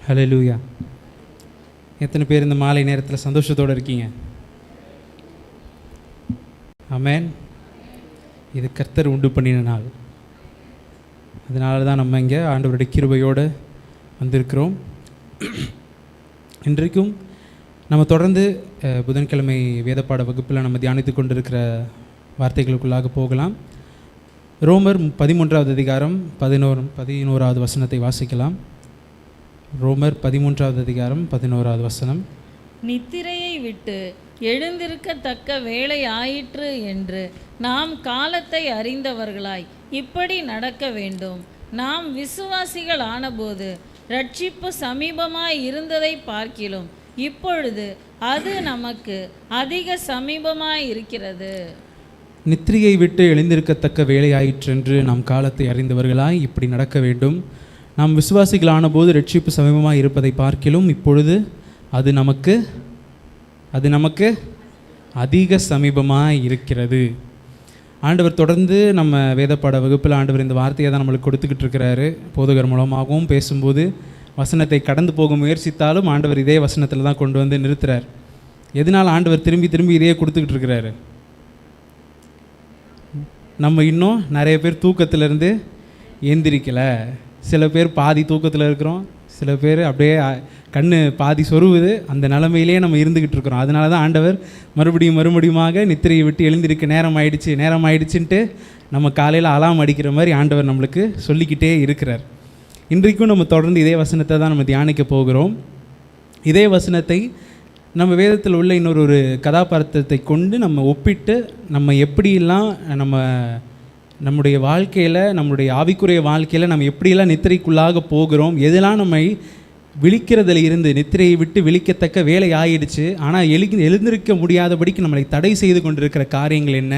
ஹல்லேலூயா. எத்தனை பேர் இந்த மாலை நேரத்தில் சந்தோஷத்தோடு இருக்கீங்க? ஆமென். இது கர்த்தர் உண்டு பண்ணின நாள். அதனால தான் நம்ம இங்கே ஆண்டவருடைய கிருபையோடு வந்திருக்கிறோம். இன்றைக்கும் நம்ம தொடர்ந்து புதன்கிழமை வேதப்பாட வகுப்பில் நம்ம தியானித்து கொண்டிருக்கிற வார்த்தைகளுக்குள்ளாக போகலாம். ரோமர் 13வது அதிகாரம் 11வது வசனத்தை வாசிக்கலாம். ரோமர் 13வது அதிகாரம் 11வது வசனம். நித்திரையை விட்டு எழுந்திருக்கத்தக்க வேலை ஆயிற்று என்று நாம் காலத்தை அறிந்தவர்களாய் இப்படி நடக்க வேண்டும். நாம் விசுவாசிகள் ஆனபோது ரட்சிப்பு சமீபமாய் இருந்ததை பார்க்கிலும் இப்பொழுது அது நமக்கு அதிக சமீபமாய் இருக்கிறது. நித்திரையை விட்டு எழுந்திருக்கத்தக்க வேலையாயிற்றென்று நாம் காலத்தை அறிந்தவர்களாய் இப்படி நடக்க வேண்டும். நாம் விசுவாசிகளான போது ரட்சிப்பு சமீபமாக இருப்பதை பார்க்கிலும் இப்பொழுது அது நமக்கு அதிக சமீபமாக இருக்கிறது. ஆண்டவர் தொடர்ந்து நம்ம வேதப்பாட வகுப்பில் ஆண்டவர் இந்த வார்த்தையை தான் நம்மளுக்கு கொடுத்துக்கிட்டு இருக்கிறாரு. போதகர் மூலமாகவும் பேசும்போது வசனத்தை கடந்து போக முயற்சித்தாலும் ஆண்டவர் இதே வசனத்தில் தான் கொண்டு வந்து நிறுத்துறார். எதனால் ஆண்டவர் திரும்பி திரும்பி இதையே கொடுத்துக்கிட்டு இருக்கிறாரு? நம்ம இன்னும் நிறைய பேர் தூக்கத்திலேருந்து எந்திரிக்கலை. சில பேர் பாதி தூக்கத்தில் இருக்கிறோம், சில பேர் அப்படியே கண்ணு பாதி சொருவுது. அந்த நிலைமையிலே நம்ம இருந்துக்கிட்டு இருக்கிறோம். அதனால தான் ஆண்டவர் மறுபடியுமாக நித்திரையை விட்டு எழுந்திருக்க நேரம் ஆயிடுச்சுன்ட்டு நம்ம காலையில் அலாம் அடிக்கிற மாதிரி ஆண்டவர் நம்மளுக்கு சொல்லிக்கிட்டே இருக்கிறார். இன்றைக்கும் நம்ம தொடர்ந்து இதே வசனத்தை தான் நம்ம தியானிக்க போகிறோம். இதே வசனத்தை நம்ம வேதத்தில் உள்ள இன்னொரு கதாபாத்திரத்தை கொண்டு நம்ம ஒப்பிட்டு நம்ம எப்படியெல்லாம் நம்முடைய வாழ்க்கையில், நம்முடைய ஆவிக்குரிய வாழ்க்கையில் நம்ம எப்படியெல்லாம் நித்திரைக்குள்ளாக போகிறோம், எதெல்லாம் நம்மை விழிக்கிறதுல இருந்து நித்திரையை விட்டு விழிக்கத்தக்க வேலை ஆயிடுச்சு, ஆனால் எழுந்திருக்க முடியாதபடிக்கு நம்மளை தடை செய்து கொண்டிருக்கிற காரியங்கள் என்ன,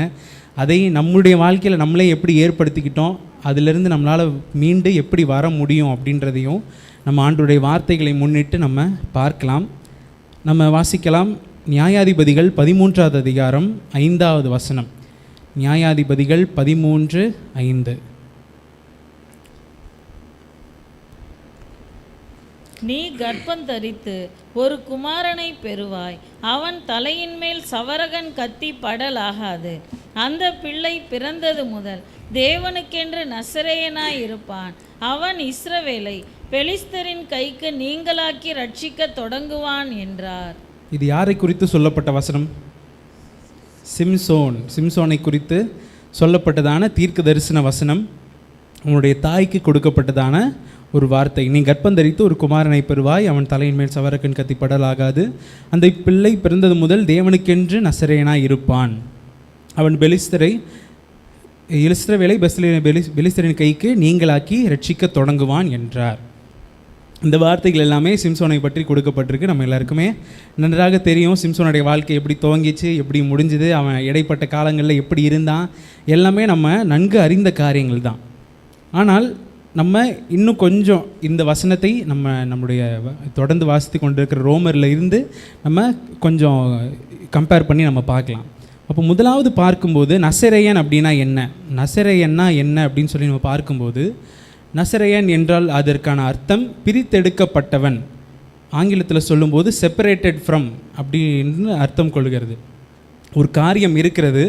அதை நம்முடைய வாழ்க்கையில் நம்மளே எப்படி ஏற்படுத்திக்கிட்டோம், அதிலிருந்து நம்மளால் மீண்டு எப்படி வர முடியும் அப்படின்றதையும் நம்ம ஆண்டவருடைய வார்த்தைகளை முன்னிட்டு நம்ம பார்க்கலாம். நம்ம வாசிக்கலாம். நியாயாதிபதிகள் 13வது அதிகாரம் 5வது வசனம். நியாயாதிபதிகள் 13:5. நீ கர்ப்பம் தரித்து ஒரு குமாரனை பெறுவாய். அவன் தலையின் மேல் சவரகன் கத்தி படலாகாது. அந்த பிள்ளை பிறந்தது முதல் தேவனுக்கென்று நசரேயனாய் இருப்பான். அவன் இஸ்ரவேலை பெலிஸ்தரின் கைக்கு நீங்களாக்கி ரட்சிக்க தொடங்குவான் என்றார். இது யாரை குறித்து சொல்லப்பட்ட வசனம்? சிம்சோனை குறித்து சொல்லப்பட்டதான தீர்க்க தரிசன வசனம். உன்னுடைய தாய்க்கு கொடுக்கப்பட்டதான ஒரு வார்த்தை. நீ கர்ப்பம் தரித்து ஒரு குமாரனை பெறுவாய். அவன் தலையின் மேல் சவரக்கன் கத்தி படலாகாது. அந்த பிள்ளை பிறந்தது முதல் தேவனுக்கென்று நசரேயனாய் இருப்பான். அவன் இஸ்ரவேலை பெலிஸ்தரின் கைக்கு நீங்களாக்கி ரட்சிக்க தொடங்குவான் என்றார். இந்த வார்த்தைகள் எல்லாமே சிம்சோனை பற்றி கொடுக்கப்பட்டிருக்கு. நம்ம எல்லாருக்குமே நன்றாக தெரியும் சிம்சோனுடைய வாழ்க்கை எப்படி துவங்கிச்சு, எப்படி முடிஞ்சுது, அவன் இடைப்பட்ட காலங்களில் எப்படி இருந்தான், எல்லாமே நம்ம நன்கு அறிந்த காரியங்கள் தான். ஆனால் நம்ம இன்னும் கொஞ்சம் இந்த வசனத்தை நம்முடைய தொடர்ந்து வாசித்து கொண்டிருக்கிற ரோமரில் இருந்து நம்ம கொஞ்சம் கம்பேர் பண்ணி நம்ம பார்க்கலாம். அப்போ முதலாவது பார்க்கும்போது நசரேயன் அப்படின்னா என்ன, நசரேயன்னா என்ன அப்படின்னு சொல்லி நம்ம பார்க்கும்போது, நசரேயன் என்றால் அதற்கான அர்த்தம் பிரித்தெடுக்கப்பட்டவன். ஆங்கிலத்தில் சொல்லும்போது செப்பரேட்டட் ஃப்ரம் அப்படின்னு அர்த்தம் கொள்கிறது. ஒரு காரியம் இருக்கிறது,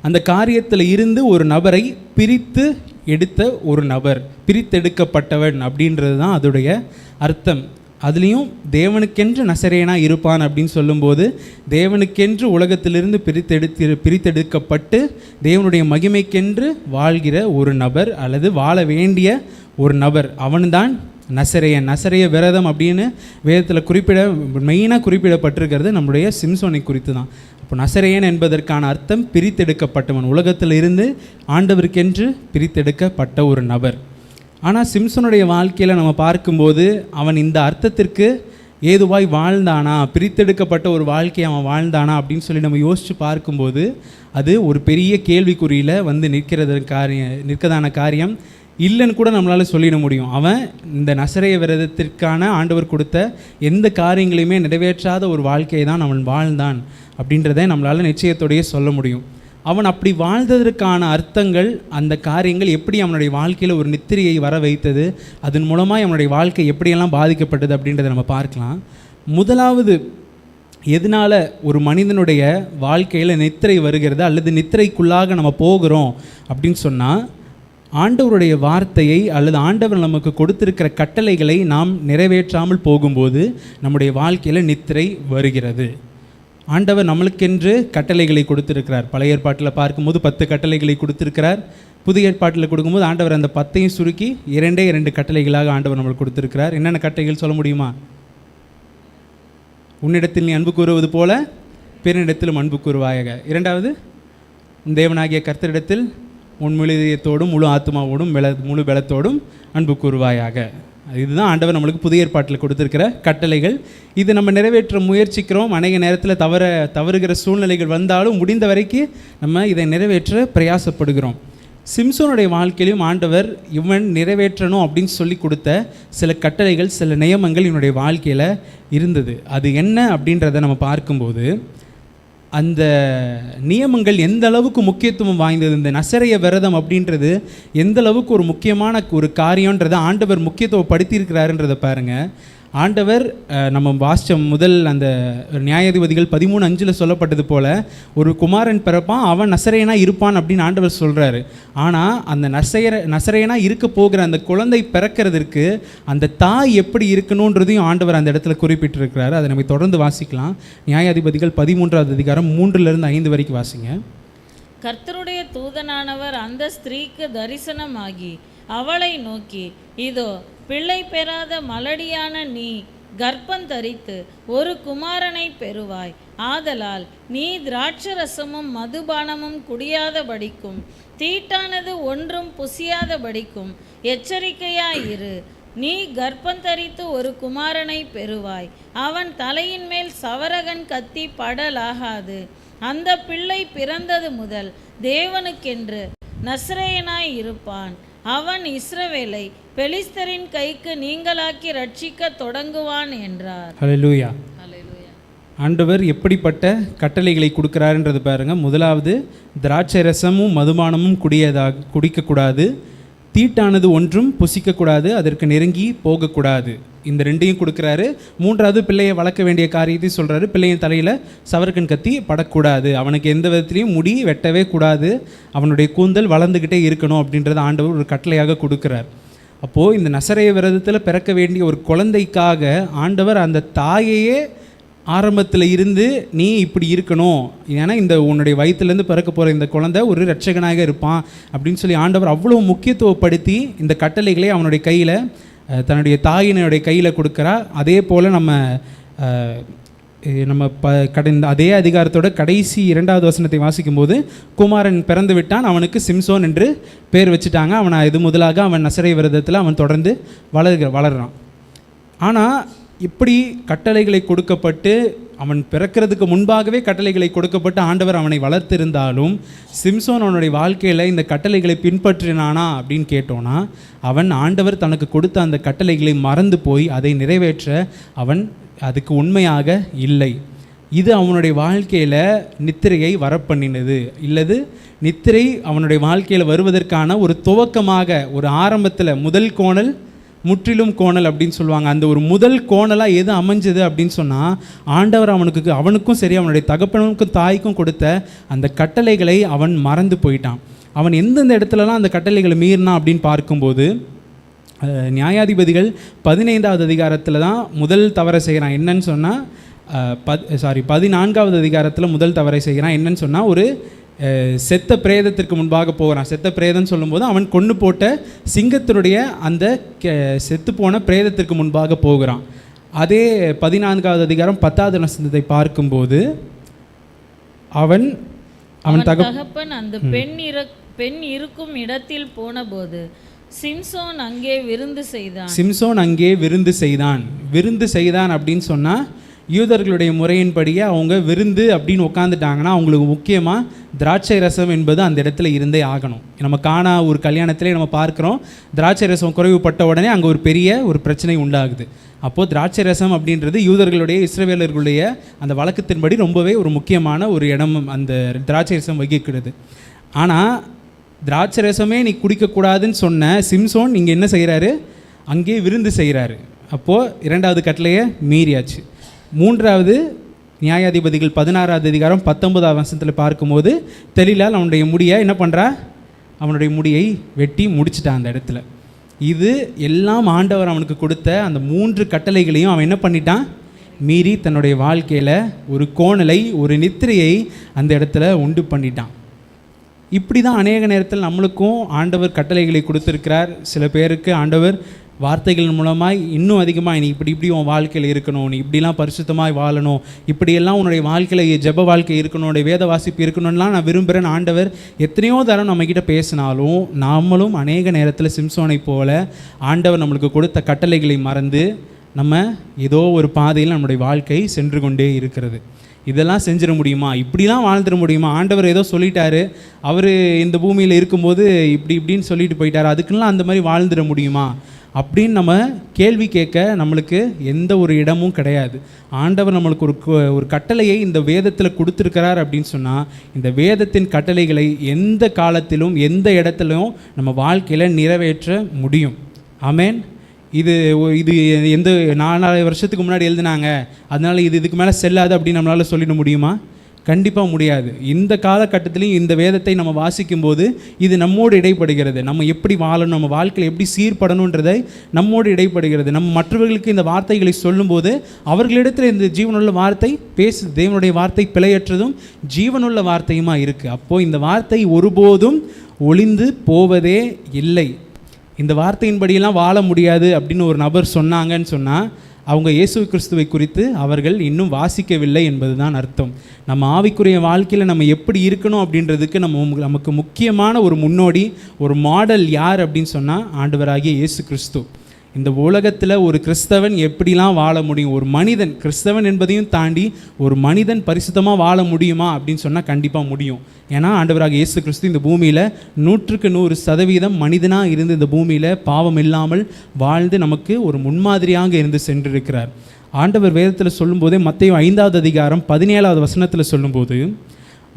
அந்த காரியத்தில் இருந்து ஒரு நபரை பிரித்து எடுத்த ஒரு நபர், பிரித்தெடுக்கப்பட்டவன் அப்படின்றது தான் அதோடைய அர்த்தம். அதுலேயும் தேவனுக்கென்று நசரேயனாக இருப்பான் அப்படின்னு சொல்லும்போது, தேவனுக்கென்று உலகத்திலிருந்து பிரித்தெடுக்கப்பட்டு தேவனுடைய மகிமைக்கென்று வாழ்கிற ஒரு நபர் அல்லது வாழ வேண்டிய ஒரு நபர், அவன்தான் நசரேயன். நசரேய விரதம் அப்படின்னு வேதத்தில் மெயினாக குறிப்பிடப்பட்டிருக்கிறது நம்முடைய சிம்சோனை குறித்து தான். இப்போ நசரேயன் என்பதற்கான அர்த்தம் பிரித்தெடுக்கப்பட்டவன், உலகத்தில் இருந்து ஆண்டவருக்கென்று பிரித்தெடுக்கப்பட்ட ஒரு நபர். ஆனால் சிம்சோனுடைய வாழ்க்கையில் நம்ம பார்க்கும்போது அவன் இந்த அர்த்தத்திற்கு ஏதுவாய் வாழ்ந்தானா, பிரித்தெடுக்கப்பட்ட ஒரு வாழ்க்கையை அவன் வாழ்ந்தானா அப்படின்னு சொல்லி நம்ம யோசித்து பார்க்கும்போது அது ஒரு பெரிய கேள்விக்குறியில் வந்து நிற்கதான காரியம் இல்லைன்னு கூட நம்மளால் சொல்லிட முடியும். அவன் இந்த நசரேய விரதத்திற்கான ஆண்டவர் கொடுத்த எந்த காரியங்களையுமே நிறைவேற்றாத ஒரு வாழ்க்கையை தான் அவன் வாழ்ந்தான் அப்படின்றத நம்மளால் நிச்சயத்தோடையே சொல்ல முடியும். அவன் அப்படி வாழ்ந்ததற்கான அர்த்தங்கள், அந்த காரியங்கள் எப்படி அவனுடைய வாழ்க்கையில் ஒரு நித்திரையை வர வைத்தது, அதன் மூலமாக அவனுடைய வாழ்க்கை எப்படியெல்லாம் பாதிக்கப்பட்டது அப்படின்றத நம்ம பார்க்கலாம். முதலாவது, எதனால் ஒரு மனிதனுடைய வாழ்க்கையில் நித்திரை வருகிறது அல்லது நித்திரைக்குள்ளாக நம்ம போகிறோம் அப்படின்னு சொன்னால், ஆண்டவருடைய வார்த்தையை அல்லது ஆண்டவர் நமக்கு கொடுத்திருக்கிற கட்டளைகளை நாம் நிறைவேற்றாமல் போகும்போது நம்முடைய வாழ்க்கையில் நித்திரை வருகிறது. ஆண்டவர் நம்மளுக்கென்று கட்டளைகளை கொடுத்திருக்கிறார். பழைய ஏற்பாட்டில் பார்க்கும்போது 10 கட்டளைகளை கொடுத்திருக்கிறார். புதிய ஏற்பாட்டில் கொடுக்கும்போது ஆண்டவர் அந்த 10ஐயும் சுருக்கி 2 கட்டளைகளாக ஆண்டவர் நம்மளுக்கு கொடுத்திருக்கிறார். என்னென்ன கட்டளைகள் சொல்ல முடியுமா? உன்னிடத்தில் நீ அன்பு கூறுவது போல பிறனிடத்திலும் அன்பு கூறுவாயாக. 2வது, தேவனாகிய கர்த்தரிடத்தில் உன் முழு இதயத்தோடும் முழு ஆத்மாவோடும் முழு பலத்தோடும் அன்பு கூறுவாயாக. இதுதான் ஆண்டவர் நம்மளுக்கு புதிய ஏற்பாட்டில் கொடுத்துருக்கிற கட்டளைகள். இது நம்ம நிறைவேற்ற முயற்சிக்கிறோம். அநேக நேரத்தில் தவறுகிற சூழ்நிலைகள் வந்தாலும் முடிந்த வரைக்கும் நம்ம இதை நிறைவேற்ற பிரயாசப்படுகிறோம். சிம்சோனுடைய வாழ்க்கையிலும் ஆண்டவர் இவன் நிறைவேற்றணும் அப்படின்னு சொல்லி கொடுத்த சில கட்டளைகள், சில நியமங்கள் இவனுடைய வாழ்க்கையில் இருந்தது. அது என்ன அப்படின்றத நம்ம பார்க்கும்போது, அந்த நியமங்கள் எந்த அளவுக்கு முக்கியத்துவம் வாய்ந்தது, இந்த நசரேய விரதம் அப்படின்றது எந்த அளவுக்கு ஒரு முக்கியமான ஒரு காரியன்றதை ஆண்டவர் முக்கியத்துவப்படுத்தியிருக்கிறாருன்றதை பாருங்கள். ஆண்டவர் நம்ம வாசித்த முதல் அந்த நியாயாதிபதிகள் 13:5 சொல்லப்பட்டது போல் ஒரு குமாரன் பிறப்பான், அவன் நசரேயனாக இருப்பான் அப்படின்னு ஆண்டவர் சொல்கிறாரு. ஆனால் அந்த நசரேயனாக இருக்க போகிற அந்த குழந்தை பிறக்கிறதுக்கு அந்த தாய் எப்படி இருக்கணுன்றதையும் ஆண்டவர் அந்த இடத்துல குறிப்பிட்டிருக்கிறாரு. அதை நம்ம தொடர்ந்து வாசிக்கலாம். நியாயாதிபதிகள் 13வது அதிகாரம் 3-5 வரைக்கும் வாசிங்க. கர்த்தருடைய தூதனானவர் அந்த ஸ்திரீக்கு தரிசனமாகி அவளை நோக்கி, இதோ பிள்ளை பெறாத மலடியான நீ கர்ப்பம் தரித்து ஒரு குமாரனை பெறுவாய். ஆதலால் நீ திராட்சரசமும் மதுபானமும் குடியாதபடிக்கும் தீட்டானது ஒன்றும் புசியாதபடிக்கும் எச்சரிக்கையாயிரு. நீ கர்ப்பம் தரித்து ஒரு குமாரனை பெறுவாய். அவன் தலையின் மேல் சவரகன் கத்தி படலாகாது. அந்த பிள்ளை பிறந்தது முதல் தேவனுக்கென்று நசரேயனாய் இருப்பான். அவன் இஸ்ரவேலை பெலிஸ்தரின் கைக்கு நீங்களாக்கி ரட்சிக்க தொடங்குவான் என்றார். ஹல்லேலூயா. ஆண்டவர் எப்படிப்பட்ட கட்டளைகளை கொடுக்குறாருன்றது பாருங்க. முதலாவது, திராட்சை ரசமும் மதுபானமும் குடிக்கக்கூடாது, தீட்டானது ஒன்றும் புசிக்கக்கூடாது, அதற்கு நெருங்கி போகக்கூடாது. இந்த 2ஐயும் கொடுக்குறாரு. 3வது, பிள்ளையை வளர்க்க வேண்டிய காரியத்தையும் சொல்கிறாரு. பிள்ளையின் தலையில் சவரகன் கத்தி படக்கூடாது, அவனுக்கு எந்த விதத்துலையும் முடி வெட்டவே கூடாது, அவனுடைய கூந்தல் வளர்ந்துக்கிட்டே இருக்கணும் அப்படின்றத ஆண்டவர் ஒரு கட்டளையாக கொடுக்குறார். அப்போது இந்த நசரேய விரதத்தில் பிறக்க வேண்டிய ஒரு குழந்தைக்காக ஆண்டவர் அந்த தாயையே ஆரம்பத்தில் இருந்து நீ இப்படி இருக்கணும், ஏன்னா இந்த உன்னுடைய வயிற்றுலேருந்து பிறக்க போகிற இந்த குழந்தை ஒரு இரட்சகனாக இருப்பான் அப்படின்னு சொல்லி ஆண்டவர் அவ்வளோ முக்கியத்துவப்படுத்தி இந்த கட்டளைகளை அவனுடைய கையில், தன்னுடைய தாயினுடைய கையில் கொடுக்குறா. அதே போல் நம்ம கடந்த அதே அதிகாரத்தோட கடைசி 2வது வசனத்தை வாசிக்கும்போது, குமாரன் பிறந்து விட்டான், அவனுக்கு சிம்சோன் என்று பேர் வச்சுட்டாங்க. அவனை இது முதலாக அவன் நசரேய விரதத்தில் அவன் தொடர்ந்து வளர்கிறான். ஆனால் இப்படி கட்டளைகளை கொடுக்கப்பட்டு அவன் பிறக்கிறதுக்கு முன்பாகவே கட்டளைகளை கொடுக்கப்பட்டு ஆண்டவர் அவனை வளர்த்திருந்தாலும் சிம்சோன் அவனுடைய வாழ்க்கையில் இந்த கட்டளைகளை பின்பற்றினானா அப்படின்னு கேட்டோன்னா, அவன் ஆண்டவர் தனக்கு கொடுத்த அந்த கட்டளைகளை மறந்து போய் அதை நிறைவேற்ற அவன் அதுக்கு உண்மையாக இல்லை. இது அவனுடைய வாழ்க்கையில் நித்திரையை வரப்பண்ணினது. இல்லது நித்திரை அவனுடைய வாழ்க்கையில் வருவதற்கான ஒரு துவக்கமாக, ஒரு ஆரம்பத்தில் முதல் கோணல் முற்றிலும் கோணல் அப்படின்னு சொல்லுவாங்க. அந்த ஒரு முதல் கோணலாக எது அமைஞ்சது அப்படின்னு சொன்னால், ஆண்டவர் அவனுக்கும் சரி அவனுடைய தகப்பனுக்கும் தாய்க்கும் கொடுத்த அந்த கட்டளைகளை அவன் மறந்து போயிட்டான். அவன் எந்தெந்த இடத்துலலாம் அந்த கட்டளைகளை மீறினான் அப்படின்னு பார்க்கும்போது, நியாயாதிபதிகள் 15வது அதிகாரத்தில் தான் முதல் தவறை செய்கிறான். என்னன்னு சொன்னால் 14வது அதிகாரத்தில் முதல் தவறை செய்கிறான். என்னன்னு சொன்னால், ஒரு செத்த பிரேதத்திற்கு முன்பாக போகிறான். செத்த பிரேதம் சொல்லும்போது அவன் கொண்டு போட்ட சிங்கத்தினுடைய அந்த செத்து போன பிரேதத்திற்கு முன்பாக போகிறான். அதே 14வது அதிகாரம் 10வது வசனத்தை பார்க்கும்போது, அவன் தகப்பன் அந்த பெண் இருக்கும் இடத்தில் போனபோது சிம்சோன் அங்கே விருந்து செய்தான். விருந்து செய்தான் அப்படின்னு சொன்னால், யூதர்களுடைய முறையின்படியே அவங்க விருந்து அப்படின்னு உட்காந்துட்டாங்கன்னா அவங்களுக்கு முக்கியமாக திராட்சை ரசம் என்பது அந்த இடத்துல இருந்தே ஆகணும். நம்ம காணா ஒரு கல்யாணத்திலே நம்ம பார்க்குறோம், திராட்சை ரசம் குறைவுபட்ட உடனே அங்கே ஒரு பெரிய ஒரு பிரச்சனை உண்டாகுது. அப்போது திராட்சை ரசம் அப்படின்றது யூதர்களுடைய இஸ்ரவேலர்களுடைய அந்த வழக்கத்தின்படி ரொம்பவே ஒரு முக்கியமான ஒரு இடம் அந்த திராட்சை ரசம் வகிக்கிறது. ஆனால் திராட்சை ரசமே நீ குடிக்கக்கூடாதுன்னு சொன்ன சிம்சோன் இங்கே என்ன செய்கிறாரு, அங்கேயே விருந்து செய்கிறாரு. அப்போது 2வது கட்டளையை மீறியாச்சு. 3வது நியாயாதிபதிகள் 16வது அதிகாரம் 19வது வசனத்தில் பார்க்கும்போது தெளிலால் அவனுடைய முடியை என்ன பண்ணுறா, அவனுடைய முடியை வெட்டி முடிச்சிட்டான் அந்த இடத்துல. இது எல்லாம் ஆண்டவர் அவனுக்கு கொடுத்த அந்த 3 கட்டளைகளையும் அவன் என்ன பண்ணிட்டான், மீறி தன்னுடைய வாழ்க்கையில் ஒரு கோணலை, ஒரு நித்திரையை அந்த இடத்துல உண்டு பண்ணிட்டான். இப்படி தான் அநேக நேரத்தில் நம்மளுக்கும் ஆண்டவர் கட்டளைகளை கொடுத்துருக்கிறார். சில பேருக்கு ஆண்டவர் வார்த்தைகள் மூலமாய் இன்னும் அதிகமாக நீ இப்படி உன் வாழ்க்கையில் இருக்கணும், நீ இப்படிலாம் பரிசுத்தமாய் வாழணும், இப்படியெல்லாம் உன்னுடைய வாழ்க்கையில் ஜெப வாழ்க்கை இருக்கணும், உன்னுடைய வேத வாசிப்பு இருக்கணும்லாம் நான் விரும்புகிறேன் ஆண்டவர் எத்தனையோ தரம் நம்மக்கிட்ட பேசினாலும் நாமளும் அநேக நேரத்தில் சிம்சோனை போல ஆண்டவர் நம்மளுக்கு கொடுத்த கட்டளைகளை மறந்து நம்ம ஏதோ ஒரு பாதையில் நம்முடைய வாழ்க்கை சென்று கொண்டே இருக்கிறது. இதெல்லாம் செஞ்சிட முடியுமா, இப்படிலாம் வாழ்ந்துட முடியுமா, ஆண்டவர் ஏதோ சொல்லிட்டாரு, அவர் இந்த பூமியில் இருக்கும்போது இப்படின்னு சொல்லிட்டு போயிட்டார், அதுக்குலாம் அந்த மாதிரி வாழ்ந்துட முடியுமா அப்படின்னு நம்ம கேள்வி கேட்க நம்மளுக்கு எந்த ஒரு இடமும் கிடையாது. ஆண்டவர் நம்மளுக்கு ஒரு கட்டளையை இந்த வேதத்தில் கொடுத்துருக்கிறார் அப்படின்னு சொன்னால் இந்த வேதத்தின் கட்டளைகளை எந்த காலத்திலும் எந்த இடத்துலையும் நம்ம வாழ்க்கையில் நிறைவேற்ற முடியும். ஆமேன். இது எந்த 4 வருஷத்துக்கு முன்னாடி எழுதினாங்க அதனால் இதுக்கு மேலே செல்லாது அப்படின்னு நம்மளால் சொல்லிட முடியுமா? கண்டிப்பாக முடியாது. இந்த காலகட்டத்திலையும் இந்த வேதத்தை நம்ம வாசிக்கும்போது இது நம்மோடு இடைப்படுகிறது. நம்ம எப்படி வாழணும், நம்ம வாழ்க்கையில் எப்படி சீர்படணுன்றதை நம்மோடு இடைப்படுகிறது. நம்ம மற்றவர்களுக்கு இந்த வார்த்தைகளை சொல்லும்போது அவர்களிடத்தில் இந்த ஜீவனுள்ள வார்த்தை பேசு, தேவனுடைய வார்த்தை பிழையற்றதும் ஜீவனுள்ள வார்த்தையுமா இருக்குது. அப்போது இந்த வார்த்தை ஒருபோதும் ஒளிந்து போவதே இல்லை. இந்த வார்த்தையின்படியெல்லாம் வாழ முடியாது அப்படின்னு ஒரு நபர் சொன்னாங்கன்னு சொன்னால் அவங்க இயேசு கிறிஸ்துவை குறித்து அவர்கள் இன்னும் வாசிக்கவில்லை என்பது தான் அர்த்தம். நம்ம ஆவிக்குரிய வாழ்க்கையில் நம்ம எப்படி இருக்கணும் அப்படின்றதுக்கு நமக்கு முக்கியமான ஒரு முன்னோடி, ஒரு மாடல் யார் அப்படின்னு சொன்னால் ஆண்டவராகிய இயேசு கிறிஸ்து. இந்த உலகத்தில் ஒரு கிறிஸ்தவன் எப்படிலாம் வாழ முடியும், ஒரு மனிதன் கிறிஸ்தவன் என்பதையும் தாண்டி ஒரு மனிதன் பரிசுத்தமாக வாழ முடியுமா அப்படின்னு சொன்னால் கண்டிப்பாக முடியும். ஏன்னா ஆண்டவராக இயேசு கிறிஸ்து இந்த பூமியில் 100% மனிதனாக இருந்து இந்த பூமியில் பாவம் இல்லாமல் வாழ்ந்து நமக்கு ஒரு முன்மாதிரியாக இருந்து சென்றிருக்கிறார். ஆண்டவர் வேதத்தில் சொல்லும்போதே மத்தேயு 5வது அதிகாரம் 17வது வசனத்தில் சொல்லும்போது,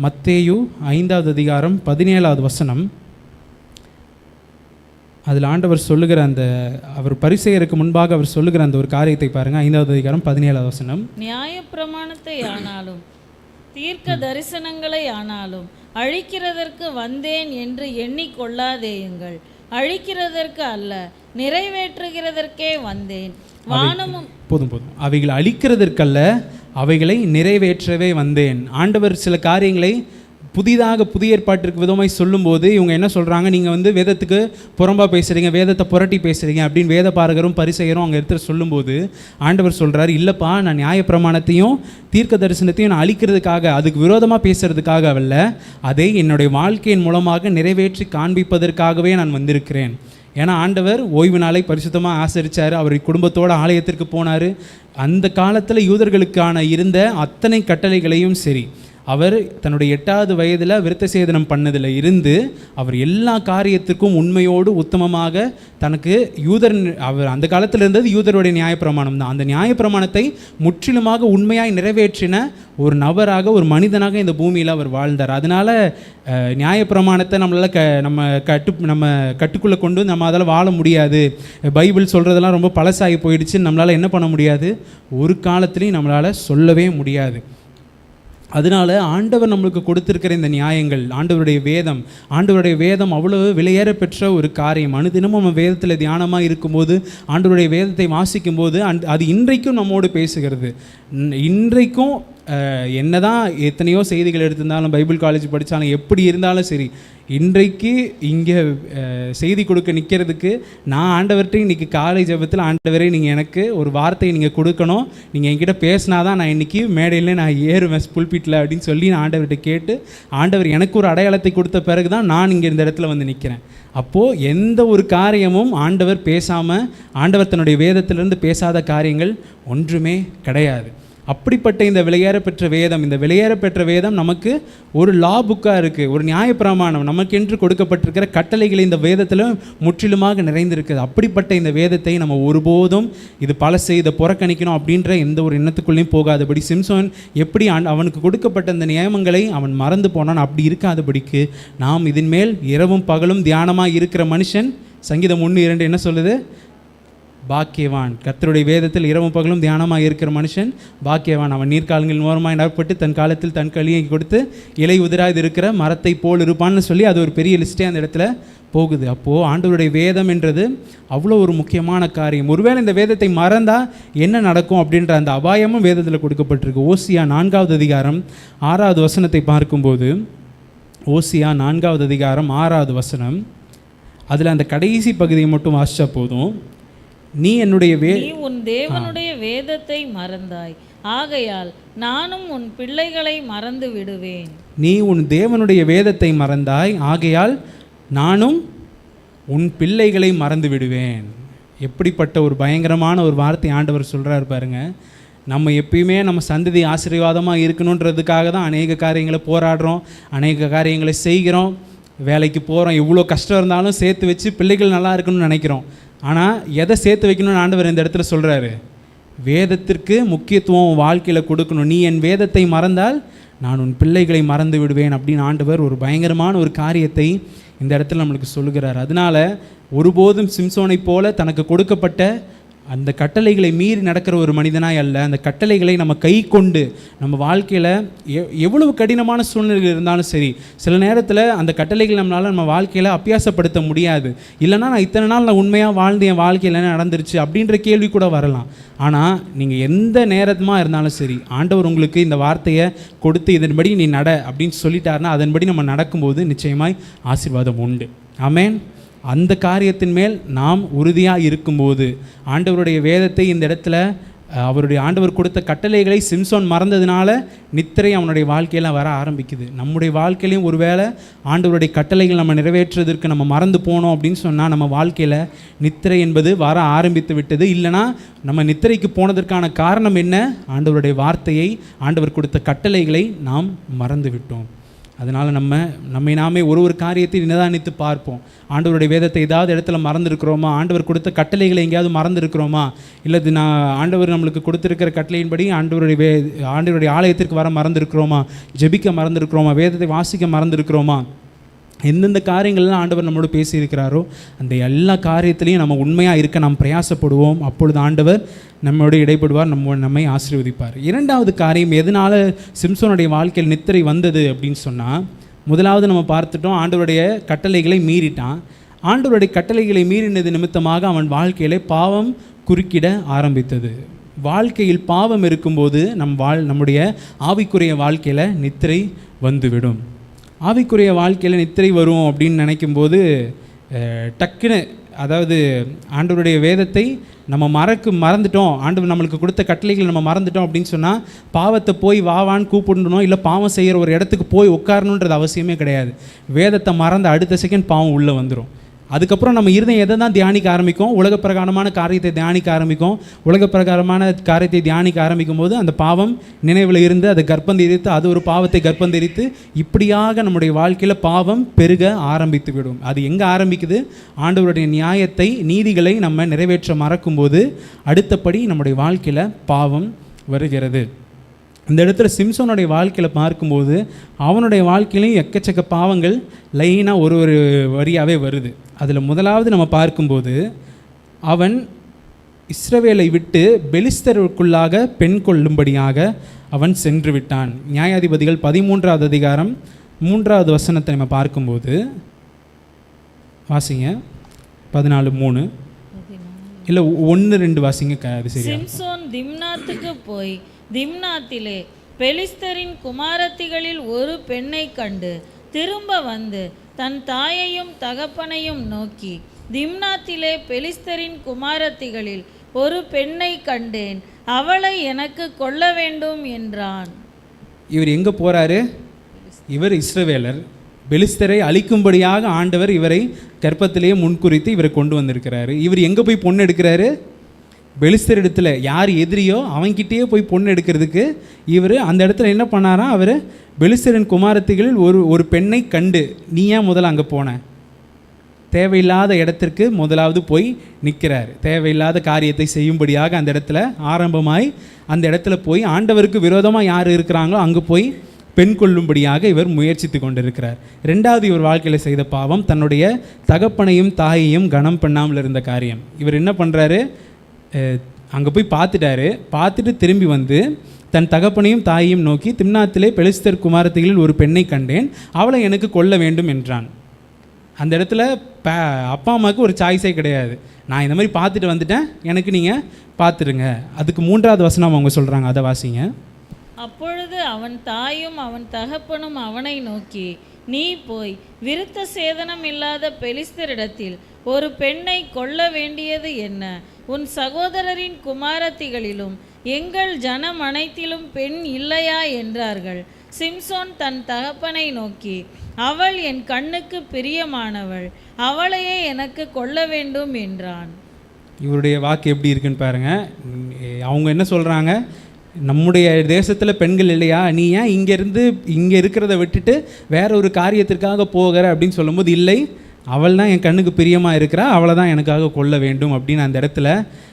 மத்தேயு 5வது அதிகாரம் 17வது வசனம், அதில் ஆண்டவர் சொல்லுகிற அந்த அவர் பரிசேயருக்கு முன்பாக அவர் சொல்லுகிற அந்த ஒரு காரியத்தை பாருங்கள். 5வது அதிகாரம் 17வது வசனம், நியாயப்பிரமாணத்தை ஆனாலும் தீர்க்க தரிசனங்களை ஆனாலும் அழிக்கிறதற்கு வந்தேன் என்று எண்ணிக்கொள்ளாதேயுங்கள், அழிக்கிறதற்கு அல்ல நிறைவேற்றுகிறதற்கே வந்தேன். வானமும் போதும் அவைகளை அழிக்கிறதற்கல்ல அவைகளை நிறைவேற்றவே வந்தேன். ஆண்டவர் சில காரியங்களை புதிய ஏற்பாட்டிற்கு விதமாய் சொல்லும்போது இவங்க என்ன சொல்கிறாங்க, நீங்கள் வேதத்துக்கு புறம்பாக பேசுகிறீங்க, வேதத்தை புரட்டி பேசுகிறீங்க அப்படின்னு வேத பாரகரும் பரிசேயரும் அங்கே எடுத்து சொல்லும்போது ஆண்டவர் சொல்கிறார், இல்லைப்பா நான் நியாயப்பிரமாணத்தையும் தீர்க்க தரிசனத்தையும் நான் அழிக்கிறதுக்காக அதுக்கு விரோதமாக பேசுகிறதுக்காக அல்ல, அதை என்னுடைய வாழ்க்கையின் மூலமாக நிறைவேற்றி காண்பிப்பதற்காகவே நான் வந்திருக்கிறேன். ஏன்னா ஆண்டவர் ஓய்வு நாளை பரிசுத்தமாக ஆசரித்தார், அவர் குடும்பத்தோடு ஆலயத்திற்கு போனார். அந்த காலத்தில் யூதர்களுக்கான இருந்த அத்தனை கட்டளைகளையும் சரி, அவர் தன்னுடைய 8வது வயதில் விருத்த சேதனம் பண்ணதில் இருந்து அவர் எல்லா காரியத்திற்கும் உண்மையோடு உத்தமமாக தனக்கு அவர் அந்த காலத்தில் இருந்தது யூதருடைய நியாயப்பிரமாணம் தான். அந்த நியாயப்பிரமாணத்தை முற்றிலுமாக உண்மையாய் நிறைவேற்றின ஒரு நபராக, ஒரு மனிதனாக இந்த பூமியில் அவர் வாழ்ந்தார். அதனால் நியாயப்பிரமாணத்தை நம்ம கட்டுக்குள்ளே கொண்டு நம்ம அதில் வாழ முடியாது, பைபிள் சொல்கிறதெல்லாம் ரொம்ப பழசாகி போயிடுச்சு, நம்மளால் என்ன பண்ண முடியாது, ஒரு காலத்துலேயும் நம்மளால் சொல்லவே முடியாது. அதனால் ஆண்டவர் நம்மளுக்கு கொடுத்துருக்கிற இந்த நியாயங்கள், ஆண்டவருடைய வேதம் அவ்வளவு விலையேற பெற்ற ஒரு காரியம். அனுதினமும் நம்ம வேதத்தில் தியானமாக இருக்கும்போது, ஆண்டவருடைய வேதத்தை வாசிக்கும்போது அது இன்றைக்கும் நம்மோடு பேசுகிறது. இன்றைக்கும் என்னதான் எத்தனையோ செய்திகள் எடுத்திருந்தாலும், பைபிள் காலேஜ் படித்தாலும், எப்படி இருந்தாலும் சரி, இன்றைக்கு இங்கே செய்தி கொடுக்க நிற்கிறதுக்கு நான் ஆண்டவர்கிட்ட இன்றைக்கி காலை ஜெபத்தில், ஆண்டவரே நீங்கள் எனக்கு ஒரு வார்த்தையை நீங்கள் கொடுக்கணும், நீங்கள் என்கிட்ட பேசினா தான் நான் இன்றைக்கி மேடையில் நான் ஏறுவேன் புல்பிட்டில் அப்படின்னு சொல்லி நான் ஆண்டவர்கிட்ட கேட்டு, ஆண்டவர் எனக்கு ஒரு அடையாளத்தை கொடுத்த பிறகு தான் நான் இங்கே இந்த இடத்துல வந்து நிற்கிறேன். அப்போது எந்த ஒரு காரியமும் ஆண்டவர் பேசாமல், ஆண்டவர் தன்னுடைய வேதத்திலிருந்து பேசாத காரியங்கள் ஒன்றுமே கிடையாது. அப்படிப்பட்ட இந்த விலையேறப்பெற்ற வேதம், இந்த விலையேறப்பெற்ற வேதம் நமக்கு ஒரு லா புக்காக இருக்குது, ஒரு நியாயப்பிரமாணம், நமக்கென்று கொடுக்கப்பட்டிருக்கிற கட்டளைகளை இந்த வேதத்தில் முற்றிலுமாக நிறைந்திருக்குது. அப்படிப்பட்ட இந்த வேதத்தை நம்ம ஒருபோதும் இது பழசு, இதை புறக்கணிக்கணும் அப்படின்ற எந்த ஒரு எண்ணத்துக்குள்ளேயும் போகாதபடி, சிம்சோன் எப்படி அவனுக்கு கொடுக்கப்பட்ட இந்த நியமங்களை அவன் மறந்து போனான், அப்படி இருக்காதபடிக்கு நாம் இதன் மேல் இரவும் பகலும் தியானமாக இருக்கிற மனுஷன், சங்கீதம் 1:2 என்ன சொல்லுது? பாக்கியவான். கர்த்தருடைய வேதத்தில் இரவும் பகலும் தியானமாக இருக்கிற மனுஷன் பாக்கியவான். அவன் நீர்க்காலங்களின் ஓரமாய் நடப்பட்டு தன் காலத்தில் தன் களியை கொடுத்து இலை உதிராது இருக்கிற மரத்தை போல் இருப்பான்னு சொல்லி அது ஒரு பெரிய லிஸ்ட்டே அந்த இடத்துல போகுது. அப்போது ஆண்டவருடைய வேதம் என்றது அவ்வளோ ஒரு முக்கியமான காரியம். ஒருவேளை இந்த வேதத்தை மறந்தால் என்ன நடக்கும் அப்படின்ற அந்த அபாயமும் வேதத்தில் கொடுக்கப்பட்டிருக்கு. ஓசியா 4வது அதிகாரம் 6வது வசனத்தை பார்க்கும்போது, ஓசியா 4வது அதிகாரம் 6வது வசனம், அதில் அந்த கடைசி பகுதியை மட்டும் வாசிச்சா போதும். நீ என்னுடைய நீ உன் தேவனுடைய வேதத்தை மறந்தாய், ஆகையால் நானும் உன் பிள்ளைகளை மறந்து விடுவேன். நீ உன் தேவனுடைய வேதத்தை மறந்தாய், ஆகையால் நானும் உன் பிள்ளைகளை மறந்து விடுவேன். எப்படிப்பட்ட ஒரு பயங்கரமான ஒரு வார்த்தை ஆண்டவர் சொல்கிறார் பாருங்க. நம்ம எப்பயுமே நம்ம சந்ததி ஆசீர்வாதமாக இருக்கணுன்றதுக்காக தான் அநேக காரியங்களை போராடுறோம், அநேக காரியங்களை செய்கிறோம், வேலைக்கு போகிறோம், எவ்வளோ கஷ்டம் இருந்தாலும் சேர்த்து வச்சு பிள்ளைகள் நல்லா இருக்கணும்னு நினைக்கிறோம். ஆனால் எதை சேர்த்து வைக்கணும்னு ஆண்டவர் இந்த இடத்துல சொல்கிறாரு? வேதத்திற்கு முக்கியத்துவம் வாழ்க்கையில் கொடுக்கணும். நீ என் வேதத்தை மறந்தால் நான் உன் பிள்ளைகளை மறந்து விடுவேன் அப்படின்னு ஆண்டவர் ஒரு பயங்கரமான ஒரு காரியத்தை இந்த இடத்துல நம்மளுக்கு சொல்லுகிறார். அதனால் ஒருபோதும் சிம்சோனை போல தனக்கு கொடுக்கப்பட்ட அந்த கட்டளைகளை மீறி நடக்கிற ஒரு மனிதனாய் அல்ல, அந்த கட்டளைகளை நம்ம கை கொண்டு நம்ம வாழ்க்கையில் எவ்வளவு கடினமான சூழ்நிலைகள் இருந்தாலும் சரி, சில நேரத்தில் அந்த கட்டளைகள் நம்மளால் நம்ம வாழ்க்கையில் அபியாசப்படுத்த முடியாது. இல்லைனா நான் இத்தனை நாள் நான் உண்மையாக வாழ்ந்து என் வாழ்க்கையில் என்ன நடந்துருச்சு அப்படின்ற கேள்வி கூட வரலாம். ஆனால் நீங்கள் எந்த நேரமாக இருந்தாலும் சரி, ஆண்டவர் உங்களுக்கு இந்த வார்த்தையை கொடுத்து இதன்படி நீ நட அப்படின்னு சொல்லிட்டாருன்னா அதன்படி நம்ம நடக்கும்போது நிச்சயமாய் ஆசீர்வாதம் உண்டு. ஆமென். அந்த காரியத்தின் மேல் நாம் உறுதியாக இருக்கும்போது, ஆண்டவருடைய வேதத்தை இந்த இடத்துல அவருடைய ஆண்டவர் கொடுத்த கட்டளைகளை சிம்சோன் மறந்ததுனால நித்திரை அவனுடைய வாழ்க்கையில் வர ஆரம்பிக்குது. நம்முடைய வாழ்க்கையிலையும் ஒருவேளை ஆண்டவருடைய கட்டளைகள் நம்ம நிறைவேற்றுவதற்கு நம்ம மறந்து போனோம் அப்படின்னு சொன்னால் நம்ம வாழ்க்கையில் நித்திரை என்பது வர ஆரம்பித்து விட்டது. இல்லைனா நம்ம நித்திரைக்கு போனதற்கான காரணம் என்ன? ஆண்டவருடைய வார்த்தையை, ஆண்டவர் கொடுத்த கட்டளைகளை நாம் மறந்து விட்டோம். அதனால் நம்மை நாமே ஒரு காரியத்தை நிதானித்து பார்ப்போம். ஆண்டவருடைய வேதத்தை ஏதாவது இடத்துல மறந்துருக்கிறோமா? ஆண்டவர் கொடுத்த கட்டளைகளை எங்கேயாவது மறந்துருக்கிறோமா? இல்லை ஆண்டவர் நம்மளுக்கு கொடுத்துருக்கிற கட்டளையின்படி ஆண்டவருடைய ஆலயத்திற்கு வர மறந்துருக்கிறோமா? ஜெபிக்க மறந்துருக்கிறோமா? வேதத்தை வாசிக்க மறந்துருக்கிறோமா? எந்தெந்த காரியங்கள்லாம் ஆண்டவர் நம்மளோட பேசியிருக்கிறாரோ அந்த எல்லா காரியத்திலையும் நம்ம உண்மையாக இருக்க நாம் பிரயாசப்படுவோம். அப்பொழுது ஆண்டவர் நம்மளோட இடைப்படுவார், நம்மை ஆசீர்வதிப்பார். இரண்டாவது காரியம், எதனால் சிம்சோனுடைய வாழ்க்கையில் நித்திரை வந்தது அப்படின்னு சொன்னால், முதலாவது நம்ம பார்த்துட்டோம், ஆண்டவருடைய கட்டளைகளை மீறிட்டான். ஆண்டவருடைய கட்டளைகளை மீறினது நிமித்தமாக அவன் வாழ்க்கையிலே பாவம் குறுக்கிட ஆரம்பித்தது. வாழ்க்கையில் பாவம் இருக்கும்போது நம்முடைய ஆவிக்குரிய வாழ்க்கையில் நித்திரை வந்துவிடும். ஆவிக்குரிய வாழ்க்கையில் நித்திரை வரும் அப்படின்னு நினைக்கும்போது டக்குன்னு, அதாவது ஆண்டவருடைய வேதத்தை நம்ம மறந்துட்டோம், ஆண்டவர் நம்மளுக்கு கொடுத்த கட்டளைகளை நம்ம மறந்துட்டோம் அப்படின்னு சொன்னால் பாவத்தை போய் வாவான்னு கூப்பிடணும், இல்லை பாவம் செய்கிற ஒரு இடத்துக்கு போய் உட்காரணுன்றது அவசியமே கிடையாது. வேதத்தை மறந்த அடுத்த செகண்ட் பாவம் உள்ளே வந்துடும். அதுக்கப்புறம் நம்ம இருதயம் எதை தான் தியானிக்க ஆரம்பிக்கும்? உலக பிரகாரமான காரியத்தை தியானிக்க ஆரம்பிக்கும். உலக பிரகாரமான காரியத்தை தியானிக்க ஆரம்பிக்கும் போது அந்த பாவம் நினைவில் இருந்து அதை கர்ப்பந்தரித்து, அது ஒரு பாவத்தை கர்ப்பந்தரித்து, இப்படியாக நம்முடைய வாழ்க்கையில் பாவம் பெருக ஆரம்பித்து விடும். அது எங்கே ஆரம்பிக்குது? ஆண்டவருடைய நியாயத்தை, நீதிகளை நம்ம நிறைவேற்ற மறக்கும்போது அடுத்தபடி நம்முடைய வாழ்க்கையில் பாவம் வருகிறது. இந்த இடத்துல சிம்சோனுடைய வாழ்க்கையில் பார்க்கும்போது அவனுடைய வாழ்க்கையிலையும் எக்கச்சக்க பாவங்கள் லைனாக ஒரு வரியாகவே வருது. அதில் முதலாவது நம்ம பார்க்கும்போது, அவன் இஸ்ரவேலை விட்டு பெலிஸ்தருக்குள்ளாக பெண் கொள்ளும்படியாக அவன் சென்று விட்டான். நியாயாதிபதிகள் 13வது அதிகாரம் 3வது வசனத்தை நம்ம பார்க்கும்போது, வாசிங்க 14:3 இல்லை 1-2 வாசிங்க. அது சரி. சிம்சோன் திம்னாத்துக்கு போய் திம்னாத்திலே பெலிஸ்தரின் குமாரத்திகளில் ஒரு பெண்ணை கண்டு திரும்ப வந்து தன் தாயையும் தகப்பனையும் நோக்கி, திம்னாத்திலே பெலிஸ்தரின் குமாரத்திகளில் ஒரு பெண்ணை கண்டேன், அவளை எனக்கு கொள்ள வேண்டும் என்றான். இவர் எங்கே போகிறாரு? இவர் இஸ்ரவேலர். பெலிஸ்தரை அழிக்கும்படியாக ஆண்டவர் இவரை கர்ப்பத்திலேயே முன்குறித்து இவரை கொண்டு வந்திருக்கிறாரு. இவர் எங்கே போய் பொண்ணு எடுக்கிறாரு? பெலிஸ்தரிடத்தில் யார் எதிரியோ அவன்கிட்டயே போய் பொண்ணு எடுக்கிறதுக்கு இவர் அந்த இடத்துல என்ன பண்ணாராம், அவர் பெலிஸ்தரின் குமாரத்திகளில் ஒரு பெண்ணை கண்டு, நீ ஏன் முதல்ல அங்கே போன, தேவையில்லாத இடத்திற்கு முதலாவது போய் நிற்கிறார். தேவையில்லாத காரியத்தை செய்யும்படியாக அந்த இடத்துல ஆரம்பமாய் அந்த இடத்துல போய் ஆண்டவருக்கு விரோதமாக யார் இருக்கிறாங்களோ அங்கே போய் பெண் கொள்ளும்படியாக இவர் முயற்சித்து கொண்டிருக்கிறார். ரெண்டாவது இவர் வாழ்க்கையில் செய்த பாவம் தன்னுடைய தகப்பனையும் தாயையும் கனம் பண்ணாமல் இருந்த காரியம். இவர் என்ன பண்ணுறாரு, அங்கே போய் பார்த்துட்டு திரும்பி வந்து தன் தகப்பனையும் தாயையும் நோக்கி, திம்னாத்திலே பெலிஸ்தர் குமாரத்திகளில் ஒரு பெண்ணை கண்டேன், அவளை எனக்கு கொல்ல வேண்டும் என்றான். அந்த இடத்துல அப்பா அம்மாவுக்கு ஒரு சாய்ஸே கிடையாது. நான் இந்த மாதிரி பார்த்துட்டு வந்துட்டேன், எனக்கு நீங்கள் பார்த்துடுங்க. அதுக்கு 3வது வசனம் அவங்க சொல்கிறாங்க, அதை வாசிங்க. அப்பொழுது அவன் தாயும் அவன் தகப்பனும் அவனை நோக்கி, நீ போய் விருத்த சேதனம் இல்லாத பெலிஸ்தரிடத்தில் ஒரு பெண்ணை கொல்ல வேண்டியது என்ன? உன் சகோதரரின் குமாரத்திகளிலும் எங்கள் ஜனம் அனைத்திலும் பெண் இல்லையா என்றார்கள். சிம்சோன் தன் தகப்பனை நோக்கி, அவள் என் கண்ணுக்கு பிரியமானவள், அவளையே எனக்கு கொல்ல வேண்டும் என்றான். இவருடைய வாக்கு எப்படி இருக்குன்னு பாருங்க. அவங்க என்ன சொல்கிறாங்க, நம்முடைய தேசத்தில் பெண்கள் இல்லையா, நீ ஏன் இங்கே இருக்கிறத விட்டுட்டு வேற ஒரு காரியத்திற்காக போகிற அப்படின்னு சொல்லும்போது, இல்லை, அவள் தான் என் கண்ணுக்கு பிரியமாக இருக்கிறா, அவளை தான் எனக்காக கொல்ல வேண்டும் அப்படின்னு அந்த இடத்துல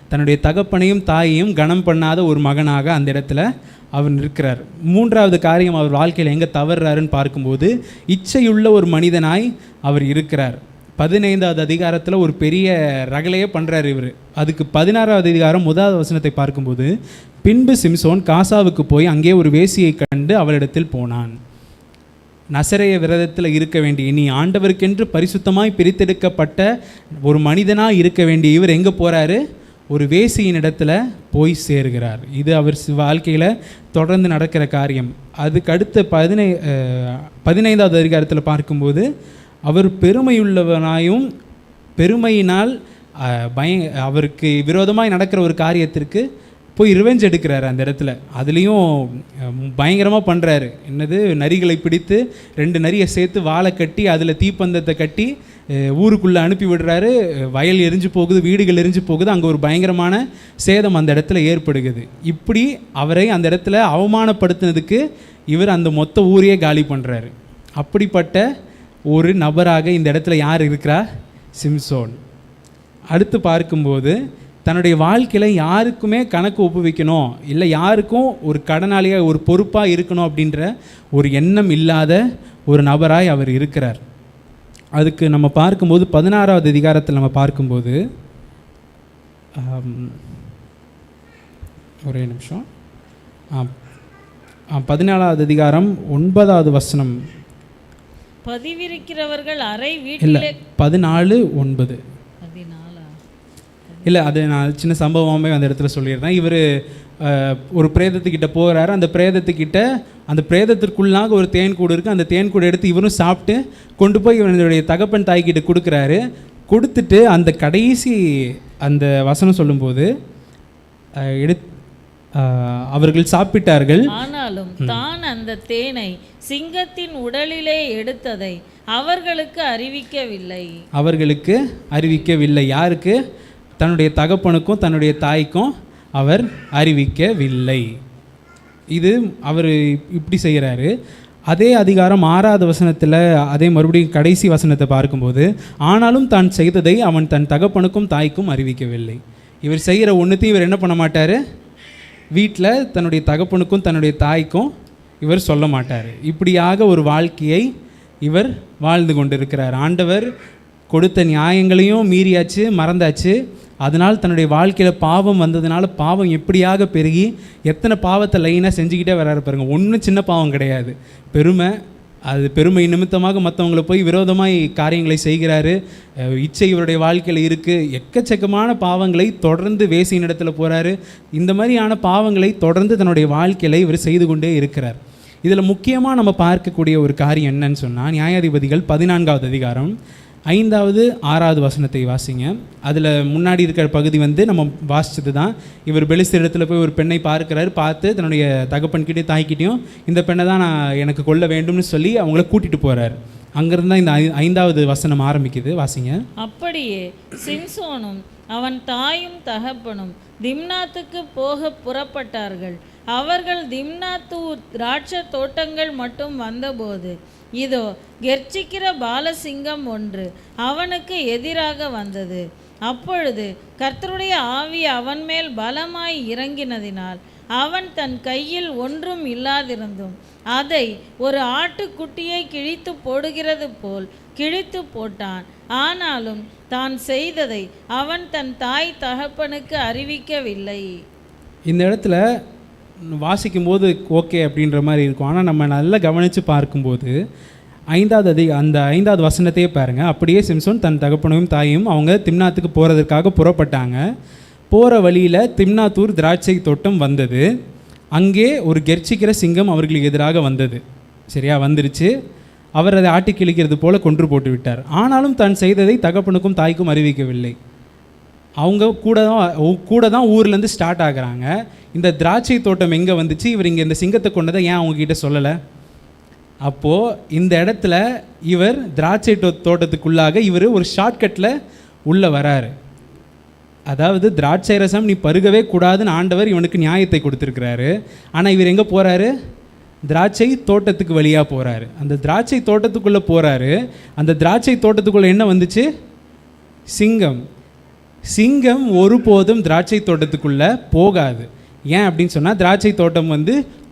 தன்னுடைய தகப்பனையும் தாயையும் கனம் பண்ணாத ஒரு மகனாக அந்த இடத்துல அவர் இருக்கிறார். 3வது காரியம் அவர் வாழ்க்கையில் எங்கே தவறுறாருன்னு பார்க்கும்போது, இச்சையுள்ள ஒரு மனிதனாய் அவர் இருக்கிறார். 15வது அதிகாரத்தில் ஒரு பெரிய ரகலையே பண்ணுறார் இவர். அதுக்கு 16வது அதிகாரம் 1வது வசனத்தை பார்க்கும்போது, பின்பு சிம்சோன் காசாவுக்கு போய் அங்கே ஒரு வேசியை கண்டு அவளிடத்தில் போனான். நசரேய விரதத்தில் இருக்க வேண்டிய, நீ ஆண்டவருக்கென்று பரிசுத்தமாய் பிரித்தெடுக்கப்பட்ட ஒரு மனிதனாக இருக்க வேண்டிய இவர் எங்கே போகிறாரு, ஒரு வேசியின் இடத்துல போய் சேருகிறார். இது அவர் வாழ்க்கையில் தொடர்ந்து நடக்கிற காரியம். அதுக்கு அடுத்த 15வது அதிகாரத்தில் பார்க்கும்போது, அவர் பெருமையுள்ளவனாயும் பெருமையினால் அவருக்கு விரோதமாய் நடக்கிற ஒரு காரியத்திற்கு போய் ரிவெஞ்ச் எடுக்கிறாரு அந்த இடத்துல. அதுலேயும் பயங்கரமாக பண்ணுறாரு. என்னது, நரிகளை பிடித்து 2 நரியை சேர்த்து வாழை கட்டி அதில் தீப்பந்தத்தை கட்டி ஊருக்குள்ளே அனுப்பி விடுறாரு. வயல் எரிஞ்சு போகுது, வீடுகள் எரிஞ்சு போகுது, அங்கே ஒரு பயங்கரமான சேதம் அந்த இடத்துல ஏற்படுகிறது. இப்படி அவரை அந்த இடத்துல அவமானப்படுத்தினதுக்கு இவர் அந்த மொத்த ஊரையே காலி பண்ணுறாரு. அப்படிப்பட்ட ஒரு நபராக இந்த இடத்துல யார் இருக்கிறா, சிம்சோன். அடுத்து பார்க்கும்போது தன்னுடைய வாழ்க்கையில் யாருக்குமே கணக்கு ஒப்புவிக்கணும், இல்லை யாருக்கும் ஒரு கடனாளியாக ஒரு பொறுப்பாக இருக்கணும் அப்படின்ற ஒரு எண்ணம் இல்லாத ஒரு நபராய் அவர் இருக்கிறார். அதுக்கு நம்ம பார்க்கும்போது 16வது அதிகாரத்தில் நம்ம பார்க்கும்போது, ஒரே நிமிஷம், 14வது அதிகாரம் 9வது வசனம். பதிவிருக்கிறவர்கள் அறை வீட்டில் 14:9 இல்லை, அது நான் சின்ன சம்பவமே அந்த இடத்துல சொல்லிடுறேன். இவர் ஒரு பிரேதத்துக்கிட்ட போகிறாரு. அந்த பிரேதத்திற்குள்ளாக ஒரு தேன்கூடு இருக்குது. அந்த தேன்கூடு எடுத்து இவரும் சாப்பிட்டு கொண்டு போய் இவனுடைய தகப்பன் தாய்கிட்ட கொடுக்குறாரு. கொடுத்துட்டு அந்த கடைசி அந்த வசனம் சொல்லும்போது, அவர்கள் சாப்பிட்டார்கள், ஆனாலும் தான் அந்த தேனை சிங்கத்தின் உடலிலே எடுத்ததை அவர்களுக்கு அறிவிக்கவில்லை. யாருக்கு? தன்னுடைய தகப்பனுக்கும் தன்னுடைய தாய்க்கும் அவர் அறிவிக்கவில்லை. இது அவர் இப்படி செய்கிறாரு. அதே அதிகாரம் 6வது வசனத்தில் அதே மறுபடியும் கடைசி வசனத்தை பார்க்கும்போது, ஆனாலும் தான் செய்ததை அவன் தன் தகப்பனுக்கும் தாய்க்கும் அறிவிக்கவில்லை. இவர் செய்கிற ஒன்றுத்தையும் இவர் என்ன பண்ண மாட்டார், வீட்டில் தன்னுடைய தகப்பனுக்கும் தன்னுடைய தாய்க்கும் இவர் சொல்ல மாட்டார். இப்படியாக ஒரு வாழ்க்கையை இவர் வாழ்ந்து கொண்டிருக்கிறார். ஆண்டவர் கொடுத்த நியாயங்களையும் மீறியாச்சு, மறந்தாச்சு. அதனால் தன்னுடைய வாழ்க்கையில் பாவம் வந்ததுனால பாவம் எப்படியாக பெருகி எத்தனை பாவத்தை லைனாக செஞ்சுக்கிட்டே வராரு பாருங்க. ஒன்றும் சின்ன பாவம் கிடையாது, பெருமை நிமித்தமாக மற்றவங்களை போய் விரோதமாய் காரியங்களை செய்கிறாரு. இச்சை இவருடைய வாழ்க்கையில் இருக்குது. எக்கச்சக்கமான பாவங்களை தொடர்ந்து வேசியின் இடத்துல போகிறாரு. இந்த மாதிரியான பாவங்களை தொடர்ந்து தன்னுடைய வாழ்க்கையில் இவர் செய்து கொண்டே இருக்கிறார். இதில் முக்கியமாக நம்ம பார்க்கக்கூடிய ஒரு காரியம் என்னன்னு சொன்னால், நியாயாதிபதிகள் 14வது அதிகாரம் 5வது 6வது வசனத்தை வாசிங்க. அதில் முன்னாடி இருக்கிற பகுதி நம்ம வாசிச்சது தான். இவர் பெலிஸ்தர் இடத்துல போய் ஒரு பெண்ணை பார்க்குறாரு. பார்த்து தன்னுடைய தகப்பன்கிட்டையும் தாய்கிட்டையும் இந்த பெண்ணை தான் நான் எனக்கு கொல்ல வேண்டும்னு சொல்லி அவங்கள கூட்டிகிட்டு போகிறார். அங்கேருந்து தான் இந்த 5வது வசனம் ஆரம்பிக்குது. வாசிங்க. அப்படியே சிம்சோனும் அவன் தாயும் தகப்பனும் திம்னாத்துக்கு போக புறப்பட்டார்கள். அவர்கள் திம்னாத்து திராட்சை தோட்டங்கள் மட்டும் வந்தபோது, இதோ கெர்ச்சிக்கிற பாலசிங்கம் ஒன்று அவனுக்கு எதிராக வந்தது. அப்பொழுது கர்த்தருடைய ஆவி அவன் மேல் பலமாய் இறங்கினதினால் அவன் தன் கையில் ஒன்றும் இல்லாதிருந்தும் அதை ஒரு ஆட்டுக்குட்டியை கிழித்து போடுகிறது போல் கிழித்து போட்டான். ஆனாலும் தான் செய்ததை அவன் தன் தாய் தகப்பனுக்கு அறிவிக்கவில்லை. இந்த இடத்துல வாசிக்கும்போது ஓகே அப்படின்ற மாதிரி இருக்கும். ஆனால் நம்ம நல்லா கவனித்து பார்க்கும்போது அந்த 5வது வசனத்தையே பாருங்கள். அப்படியே சிம்சோன் தன் தகப்பனையும் தாயும் அவங்க திம்னாத்துக்கு போகிறதுக்காக புறப்பட்டாங்க. போகிற வழியில் திம்னாத்தூர் திராட்சை தோட்டம் வந்தது. அங்கே ஒரு கெர்ச்சிக்கிற சிங்கம் அவர்களுக்கு எதிராக வந்தது. சரியா வந்துருச்சு. அவர் அதை ஆட்டி கிழிக்கிறது போல கொன்று போட்டு விட்டார். ஆனாலும் தான் செய்ததை தகப்பனுக்கும் தாய்க்கும் அறிவிக்கவில்லை. அவங்க கூட தான் ஊர்லேருந்து ஸ்டார்ட் ஆகுறாங்க. இந்த திராட்சை தோட்டம் எங்கே வந்துச்சு, இவர் இங்கே இந்த சிங்கத்தை கொண்டதை ஏன் அவங்கக்கிட்ட சொல்லலை? அப்போது இந்த இடத்துல இவர் திராட்சை தோட்டத்துக்குள்ளாக இவர் ஒரு ஷார்ட்கட்டில் உள்ளே வராரு. அதாவது திராட்சை ரசம் நீ பருகவே கூடாதுன்னு ஆண்டவர் இவனுக்கு நியாயத்தை கொடுத்துருக்கிறாரு. ஆனால் இவர் எங்கே போகிறாரு? திராட்சை தோட்டத்துக்கு வழியாக போகிறாரு. அந்த திராட்சை தோட்டத்துக்குள்ளே போகிறாரு. அந்த திராட்சை தோட்டத்துக்குள்ளே என்ன வந்துச்சு? சிங்கம். சிங்கம் ஒருபோதும் திராட்சை தோட்டத்துக்குள்ளே போகாது. ஏன் அப்படின்னு சொன்னால், திராட்சை தோட்டம்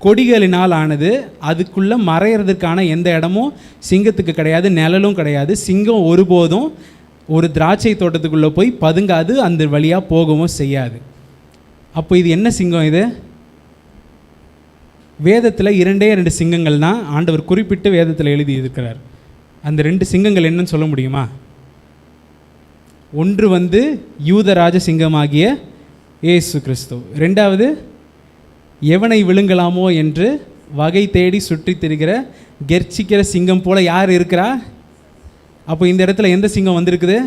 கொடிகளினால் ஆனது. அதுக்குள்ளே மறையிறதுக்கான எந்த இடமும் சிங்கத்துக்கு கிடையாது, நிழலும் கிடையாது. சிங்கம் ஒருபோதும் ஒரு திராட்சை தோட்டத்துக்குள்ளே போய் பதுங்காது, அந்த வழியாக போகவும் செய்யாது. அப்போ இது என்ன சிங்கம்? இது வேதத்தில் 2 சிங்கங்கள் தான் ஆண்டவர் குறிப்பிட்டு வேதத்தில் எழுதி இருக்கிறார். அந்த 2 சிங்கங்கள் என்னன்னு சொல்ல முடியுமா? ஒன்று யூதராஜ சிங்கமாகிய இயேசு கிறிஸ்து. 2வது எவனை விழுங்கலாமோ என்று வகை தேடி சுற்றி திரிகிற கெர்ச்சிக்கிற சிங்கம் போல யார் இருக்கிறா? அப்போ இந்த இடத்துல எந்த சிங்கம் வந்திருக்குது?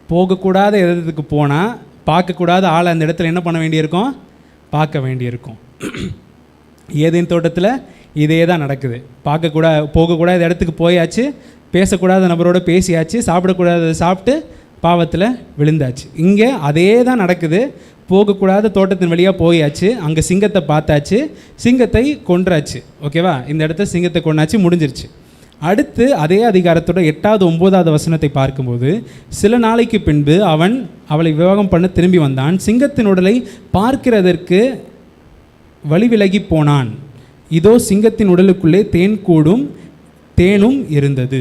போகக்கூடாத இடத்துக்கு போனால் பார்க்கக்கூடாத ஆளை அந்த இடத்துல என்ன பண்ண வேண்டியிருக்கும்? பார்க்க வேண்டியிருக்கும். ஏதேன் தோட்டத்தில் இதே தான் நடக்குது. போகக்கூடாத இடத்துக்கு போயாச்சு, பேசக்கூடாத நபரோட பேசியாச்சு, சாப்பிடக்கூடாத சாப்பிட்டு பாவத்தில் விழுந்தாச்சு. இங்கே அதே தான் நடக்குது. போகக்கூடாத தோட்டத்தின் வழியாக போயாச்சு, அங்கே சிங்கத்தை பார்த்தாச்சு, சிங்கத்தை கொன்றாச்சு. ஓகேவா? இந்த இடத்த சிங்கத்தை கொண்டாச்சு, முடிஞ்சிருச்சு. அடுத்து அதே அதிகாரத்தோட 8வது 9வது வசனத்தை பார்க்கும்போது, சில நாளைக்கு பின்பு அவன் அவளை விவாகம் பண்ண திரும்பி வந்தான். சிங்கத்தின் உடலை பார்க்கிறதற்கு வழி விலகி போனான். இதோ சிங்கத்தின் உடலுக்குள்ளே தேனும் இருந்தது.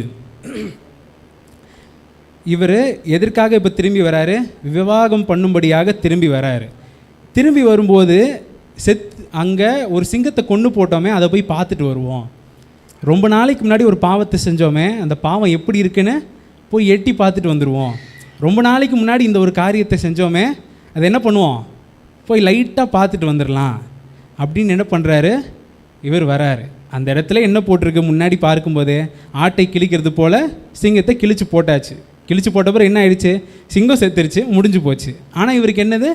இவர் எதற்காக இப்போ திரும்பி வராரு? விவாகம் பண்ணும்படியாக திரும்பி வராரு. திரும்பி வரும்போது அங்கே ஒரு சிங்கத்தை கொண்டு போட்டோமே, அதை போய் பார்த்துட்டு வருவோம். ரொம்ப நாளைக்கு முன்னாடி ஒரு பாவத்தை செஞ்சோமே, அந்த பாவம் எப்படி இருக்குன்னு போய் எட்டி பார்த்துட்டு வந்துடுவோம். ரொம்ப நாளைக்கு முன்னாடி இந்த ஒரு காரியத்தை செஞ்சோமே, அதை என்ன பண்ணுவோம்? போய் லைட்டாக பார்த்துட்டு வந்துடலாம் அப்படின்னு என்ன பண்ணுறாரு? இவர் வராரு. அந்த இடத்துல என்ன போட்டிருக்கு? முன்னாடி பார்க்கும்போதே ஆட்டை கிழிக்கிறது போல் சிங்கத்தை கிழிச்சு போட்டாச்சு. கிழிச்சு போட்டப்பறம் என்ன ஆயிடுச்சு? சிங்கம் செத்துருச்சு, முடிஞ்சு போச்சு. ஆனால் இவருக்கு என்னது?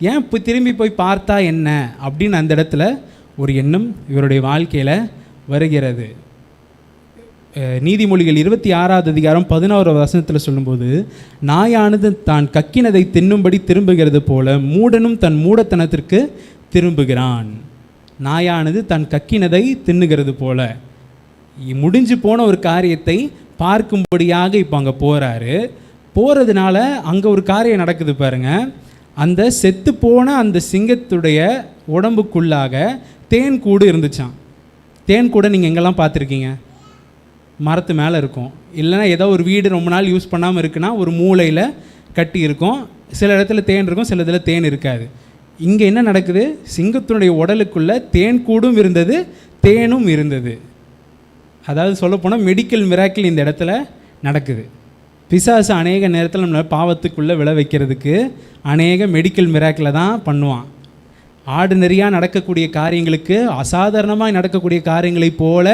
ஏன் இப்போ திரும்பி போய் பார்த்தா என்ன அப்படின்னு அந்த இடத்துல ஒரு எண்ணம் இவருடைய வாழ்க்கையில் வருகிறது. நீதிமொழிகள் 26வது அதிகாரம் 11வது வசனத்தில் சொல்லும்போது, நாயானது தான் கக்கினதை தின்னும்படி திரும்புகிறது போல மூடனும் தன் மூடத்தனத்திற்கு திரும்புகிறான். நாயானது தன் கக்கினதை தின்னுகிறது போல, முடிஞ்சு போன ஒரு காரியத்தை பார்க்கும்படியாக இப்போ அங்கே போகிறாரு. போகிறதுனால அங்கே ஒரு காரியம் நடக்குது பாருங்க. அந்த செத்து போன அந்த சிங்கத்துடைய உடம்புக்குள்ளாக தேன் கூடு இருந்துச்சான். தேன் கூட நீங்கள் எங்கெல்லாம் பார்த்துருக்கீங்க? மரத்து மேலே இருக்கும், இல்லைனா ஏதோ ஒரு வீடு ரொம்ப நாள் யூஸ் பண்ணாமல் இருக்குன்னா ஒரு மூலையில் கட்டி இருக்கும். சில இடத்துல தேன் இருக்கும், சில இடத்துல தேன் இருக்காது. இங்கே என்ன நடக்குது? சிங்கத்தினுடைய உடலுக்குள்ளே தேன் கூடும் இருந்தது, தேனும் இருந்தது. அதாவது சொல்லப்போனால் மெடிக்கல் மிராக்கிள் இந்த இடத்துல நடக்குது. பிசாசு அநேக நேரத்தில் நம்மளை பாவத்துக்குள்ளே விழ வைக்கிறதுக்கு அநேக மெடிக்கல் மிராக்கிளை தான் பண்ணுவான். ஆர்டினரியாக நடக்கக்கூடிய காரியங்களுக்கு அசாதாரணமாக நடக்கக்கூடிய காரியங்களை போல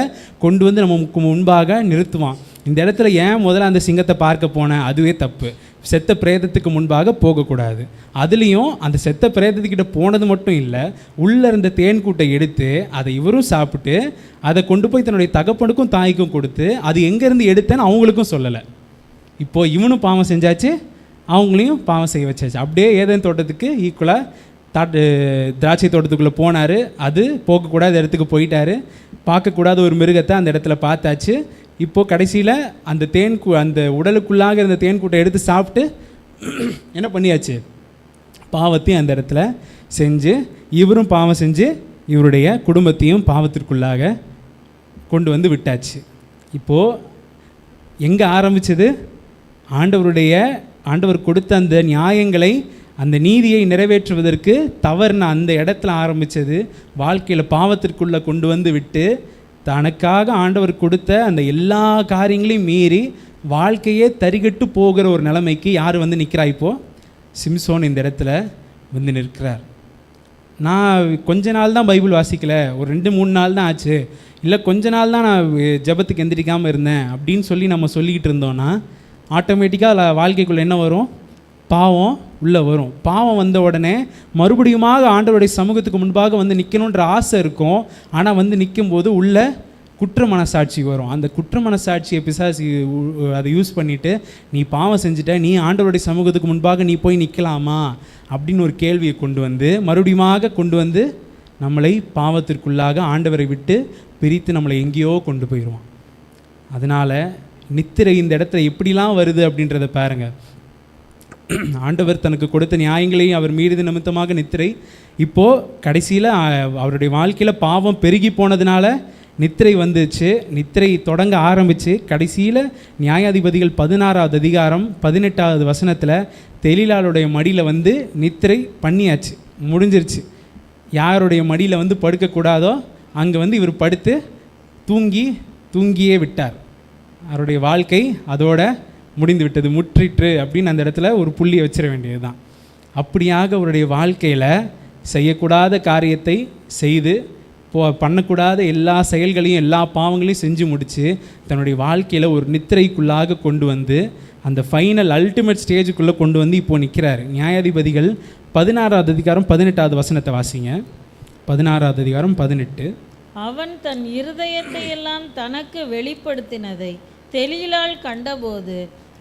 கொண்டு வந்து நமக்கு முன்பாக நிறுத்துவான். இந்த இடத்துல ஏன் முதல்ல அந்த சிங்கத்தை பார்க்க போனேன்? அதுவே தப்பு. செத்த பிரேதத்துக்கு முன்பாக போகக்கூடாது. அதுலேயும் அந்த செத்த பிரேதத்துக்கிட்ட போனது மட்டும் இல்லை, உள்ளே இருந்த தேன்கூட்டை எடுத்து அதை இவரும் சாப்பிட்டு அதை கொண்டு போய் தன்னுடைய தகப்பனுக்கும் தாய்க்கும் கொடுத்து அது எங்கேருந்து எடுத்தேன்னு அவங்களுக்கும் சொல்லலை. இப்போது இவனும் பாவம் செஞ்சாச்சு, அவங்களையும் பாவம் செய்ய வச்சாச்சு. அப்படியே ஏதேன் தோட்டத்துக்கு ஈக்குவலாக திராட்சை தோட்டத்துக்குள்ளே போனார். அது போகக்கூடாத இடத்துக்கு போயிட்டார். பார்க்கக்கூடாத ஒரு மிருகத்தை அந்த இடத்துல பார்த்தாச்சு. இப்போது கடைசியில் அந்த அந்த உடலுக்குள்ளாக இருந்த தேன்கூட்டை எடுத்து சாப்பிட்டு என்ன பண்ணியாச்சு, பாவத்தையும் அந்த இடத்துல செஞ்சு இவரும் பாவம் செஞ்சு இவருடைய குடும்பத்தையும் பாவத்திற்குள்ளாக கொண்டு வந்து விட்டாச்சு. இப்போது எங்கே ஆரம்பித்தது? ஆண்டவர் கொடுத்த அந்த நியாயங்களை, அந்த நீதியை நிறைவேற்றுவதற்கு தவறுன அந்த இடத்துல ஆரம்பித்தது. வாழ்க்கையில் பாவத்திற்குள்ளே கொண்டு வந்து விட்டு தனக்காக ஆண்டவர் கொடுத்த அந்த எல்லா காரியங்களையும் மீறி வாழ்க்கையே தரிகட்டு போகிற ஒரு நிலைமைக்கு யார் வந்து நிற்கிறா? இப்போது சிம்சோன் இந்த இடத்துல வந்து நிற்கிறார். நான் கொஞ்ச நாள் தான் பைபிள் வாசிக்கலை, ஒரு 2-3 நாள் தான் ஆச்சு, இல்லை கொஞ்ச நாள் தான் நான் ஜெபத்துக்கு எந்திரிக்காமல் இருந்தேன் அப்படின்னு சொல்லி நம்ம சொல்லிக்கிட்டு இருந்தோன்னா ஆட்டோமேட்டிக்காக வாழ்க்கைக்குள்ளே என்ன வரும்? பாவம் உள்ளே வரும். பாவம் வந்த உடனே மறுபடியுமாக ஆண்டவருடைய சமூகத்துக்கு முன்பாக வந்து நிற்கணுன்ற ஆசை இருக்கும். ஆனால் வந்து நிற்கும்போது உள்ள குற்ற மனசாட்சி வரும். அந்த குற்ற மனசாட்சியை பிசாசு அதை யூஸ் பண்ணிவிட்டு, நீ பாவம் செஞ்சுட்ட, நீ ஆண்டவருடைய சமூகத்துக்கு முன்பாக நீ போய் நிற்கலாமா அப்படின்னு ஒரு கேள்வியை கொண்டு வந்து மறுபடியுமாக கொண்டு வந்து நம்மளை பாவத்திற்குள்ளாக ஆண்டவரை விட்டு பிரித்து நம்மளை எங்கேயோ கொண்டு போயிடுவான். அதனால் நித்திரை இந்த இடத்துல எப்படிலாம் வருது அப்படின்றத பாருங்கள். ஆண்டவர் தனக்கு கொடுத்த நியாயங்களை அவர் மீறியது நிமித்தமாக நித்திரை. இப்போது கடைசியில் அவருடைய வாழ்க்கையில் பாவம் பெருகி போனதுனால நித்திரை வந்துச்சு. நித்திரை தொடங்க ஆரம்பித்து கடைசியில் நியாயாதிபதிகள் 16வது அதிகாரம் 18வது வசனத்தில் தெலீலாளுடைய மடியில் வந்து நித்திரை பண்ணியாச்சு, முடிஞ்சிருச்சு. யாருடைய மடியில் வந்து படுக்கக்கூடாதோ அங்கே வந்து இவர் படுத்து தூங்கியே விட்டார். அவருடைய வாழ்க்கை அதோட முடிந்து விட்டது, முற்றிற்று அப்படின்னு அந்த இடத்துல ஒரு புள்ளியை வச்சிட வேண்டியது தான். அப்படியாக அவருடைய வாழ்க்கையில் செய்யக்கூடாத காரியத்தை செய்து பண்ணக்கூடாத எல்லா செயல்களையும் எல்லா பாவங்களையும் செஞ்சு முடித்து தன்னுடைய வாழ்க்கையில் ஒரு நித்திரைக்குள்ளாக கொண்டு வந்து அந்த ஃபைனல் அல்டிமேட் ஸ்டேஜுக்குள்ளே கொண்டு வந்து இப்போது நிற்கிறார். நியாயாதிபதிகள் 16வது அதிகாரம் 18வது வசனத்தை வாசிங்க. 16வது அதிகாரம் 18. அவன் தன் இருதயத்தை எல்லாம் தனக்கு வெளிப்படுத்தினதை தெலீலாள் கண்டபோது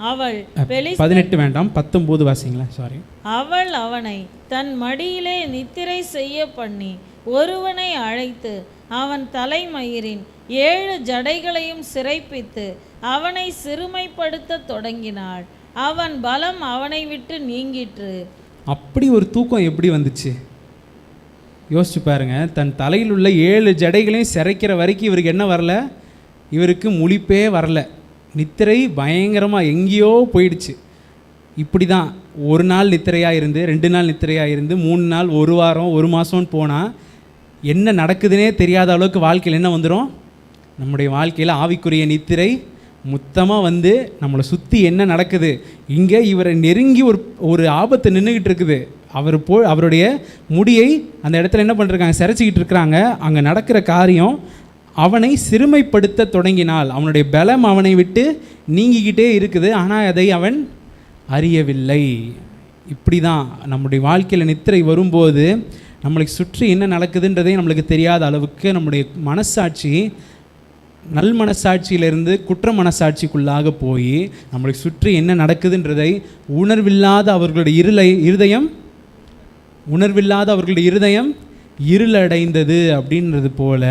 அவள் 18 வேண்டாம், 19 வாசிங்களா, சாரி. அவள் அவனை தன் மடியிலே நித்திரை செய்ய பண்ணி ஒருவனை அழைத்து அவன் தலைமயிரின் 7 ஜடைகளையும் சிறைப்பித்து அவனை சிறுமைப்படுத்த தொடங்கினாள். அவன் பலம் அவனை விட்டு நீங்கிற்று. அப்படி ஒரு தூக்கம் எப்படி வந்துச்சு யோசிச்சு பாருங்க. தன் தலையில் உள்ள 7 ஜடைகளையும் சிறைக்கிற வரைக்கும் இவருக்கு என்ன வரல? இவருக்கு முழிப்பே வரல. நித்திரை பயங்கரமாக எங்கேயோ போயிடுச்சு. இப்படி தான் ஒரு நாள் நித்திரையாக இருந்து, 2 நாள் நித்திரையாக இருந்து, 3 நாள், 1 வாரம், 1 மாதம்னு போனால் என்ன நடக்குதுன்னே தெரியாத அளவுக்கு வாழ்க்கையில் என்ன வந்துடும்? நம்முடைய வாழ்க்கையில் ஆவிக்குரிய நித்திரை மொத்தமாக வந்து நம்மளை சுற்றி என்ன நடக்குது, இங்கே இவரை நெருங்கி ஒரு ஆபத்து நின்றுக்கிட்டு இருக்குது. அவருடைய முடியை அந்த இடத்துல என்ன பண்ணிருக்காங்க? சிறைச்சிக்கிட்டு இருக்கிறாங்க. அங்கே நடக்கிற காரியம் அவனை சிறுமைப்படுத்த தொடங்கினால் அவனுடைய பலம் அவனை விட்டு நீங்கிக்கிட்டே இருக்குது. ஆனால் அதை அவன் அறியவில்லை. இப்படி தான் நம்முடைய வாழ்க்கையில் நித்திரை வரும்போது நம்மளை சுற்றி என்ன நடக்குதுன்றதே நம்மளுக்கு தெரியாத அளவுக்கு நம்முடைய மனசாட்சி நல் மனசாட்சியிலிருந்து குற்ற மனசாட்சிக்குள்ளாக போய் நம்மளை சுற்றி என்ன நடக்குதுன்றதை உணர்வில்லாத அவர்களுடைய இருதயம் இருளடைந்தது அப்படின்றது போல்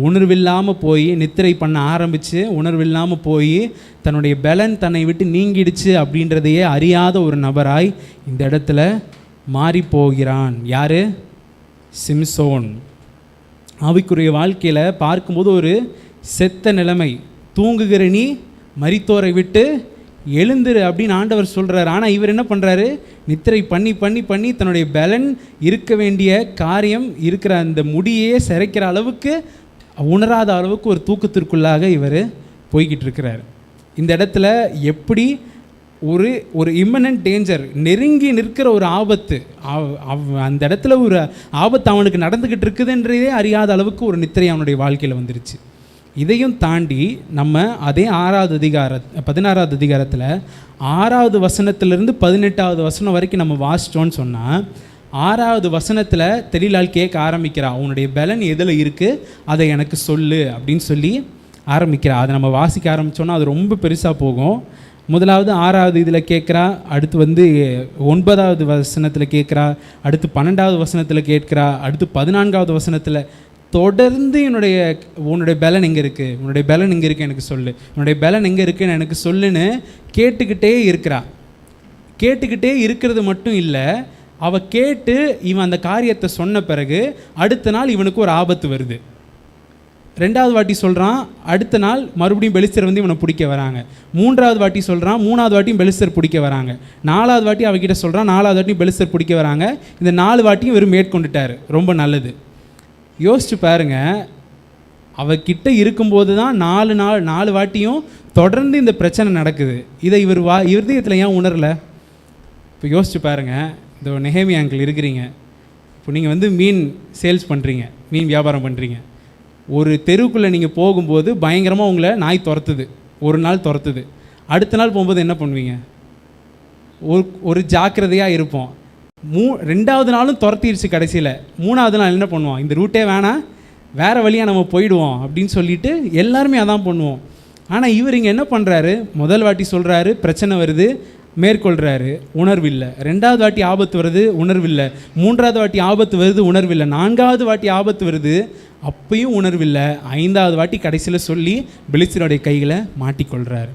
உணர்வில்லாமல் போய் நித்திரை பண்ண ஆரம்பித்து உணர்வில்லாமல் போய் தன்னுடைய பலன் தன்னை விட்டு நீங்கிடுச்சு அப்படின்றதையே அறியாத ஒரு நபராய் இந்த இடத்துல மாறி போகிறான். யார்? சிம்சோன். ஆவிக்குரிய வாழ்க்கையில் பார்க்கும்போது ஒரு செத்த நிலைமை. தூங்குகிற நீ மரித்தோரை விட்டு எழுந்துரு அப்படின்னு ஆண்டவர் சொல்கிறார். ஆனால் இவர் என்ன பண்ணுறாரு? நித்திரை பண்ணி பண்ணி பண்ணி தன்னுடைய பலன் இருக்க வேண்டிய காரியம் இருக்கிற அந்த முடியே சிறைக்கிற அளவுக்கு உணராத அளவுக்கு ஒரு தூக்கத்திற்குள்ளாக இவர் போய்கிட்டு இருக்கிறார். இந்த இடத்துல எப்படி ஒரு இம்மனன்ட் டேஞ்சர், நெருங்கி நிற்கிற ஒரு ஆபத்து, அந்த இடத்துல ஒரு ஆபத்து அவனுக்கு நடந்துக்கிட்டு இருக்குதுன்றதே அறியாத அளவுக்கு ஒரு நித்திரை அவனுடைய வாழ்க்கையில் வந்துருச்சு. இதையும் தாண்டி நம்ம அதே 16வது அதிகாரத்தில் 6வது வசனத்திலிருந்து 18வது வசனம் வரைக்கும் நம்ம வாசித்தோன்னு சொன்னால் 6வது வசனத்தில் தெலீலாள் கேட்க ஆரம்பிக்கிறா, உன்னுடைய பலன் எதில் இருக்குது அதை எனக்கு சொல்லு அப்படின்னு சொல்லி ஆரம்பிக்கிறா. அதை நம்ம வாசிக்க ஆரம்பித்தோன்னா அது ரொம்ப பெருசாக போகும். முதலாவது 6வது இதில் கேட்குறா, அடுத்து வந்து 9வது வசனத்தில் கேட்குறா, அடுத்து 12வது வசனத்தில் கேட்குறா, அடுத்து 14வது வசனத்தில் தொடர்ந்து உன்னுடைய பலன் எங்கே இருக்குது, உன்னுடைய பலன் எங்கே இருக்குது எனக்கு சொல்லு, உன்னுடைய பலன் எங்கே இருக்குன்னு எனக்கு சொல்லுன்னு கேட்டுக்கிட்டே இருக்கிறா. கேட்டுக்கிட்டே இருக்கிறது மட்டும் இல்லை, அவள் கேட்டு இவன் அந்த காரியத்தை சொன்ன பிறகு அடுத்த நாள் இவனுக்கு ஒரு ஆபத்து வருது. 2வது வாட்டி சொல்கிறான், அடுத்த நாள் மறுபடியும் பெலிஸ்தர் வந்து இவனை பிடிக்க வராங்க. 3வது வாட்டி சொல்கிறான், 3வது வாட்டியும் பெலிஸ்தர் பிடிக்க வராங்க. 4வது வாட்டி அவகிட்ட சொல்கிறான், 4வது வாட்டியும் பெலிஸ்தர் பிடிக்க வராங்க. இந்த 4 வாட்டியும் இவர் மேற்கொண்டுட்டார். ரொம்ப நல்லது. யோசிச்சு பாருங்க, அவகிட்ட இருக்கும்போது தான் 4 வாட்டியும் தொடர்ந்து இந்த பிரச்சனை நடக்குது. இதை இவர் இருதயத்தில் ஏன் உணரலை? இப்போ யோசிச்சு பாருங்கள், இந்த நெஹேமியா அங்கிள் இருக்கிறீங்க, இப்போ நீங்கள் வந்து மீன் சேல்ஸ் பண்ணுறீங்க, மீன் வியாபாரம் பண்ணுறீங்க. ஒரு தெருவுக்குள்ளே நீங்கள் போகும்போது பயங்கரமாக உங்களை நாய் துரத்துது, ஒரு நாள் துரத்துது. அடுத்த நாள் போகும்போது என்ன பண்ணுவீங்க? ஒரு ஜாக்கிரதையாக இருப்போம். 2வது நாளும் துரத்திடுச்சு. கடைசியில் 3வது நாள் என்ன பண்ணுவோம்? இந்த ரூட்டே வேணாம், வேறு வழியாக நம்ம போயிடுவோம் அப்படின்னு சொல்லிட்டு எல்லாருமே அதான் பண்ணுவோம். ஆனால் இவர் இங்கே என்ன பண்ணுறாரு? முதல் வாட்டி சொல்கிறாரு, பிரச்சனை வருது, மேற்கொள்கிறாரு, உணர்வில்லை. 2வது வாட்டி ஆபத்து வருது, உணர்வில்லை. 3வது வாட்டி ஆபத்து வருது, உணர்வில்லை. 4வது வாட்டி ஆபத்து வருது, அப்பையும் உணர்வில்லை. 5வது வாட்டி கடைசியில் சொல்லி பெலிஸ்தருடைய கைகளை மாட்டிக்கொள்கிறாரு.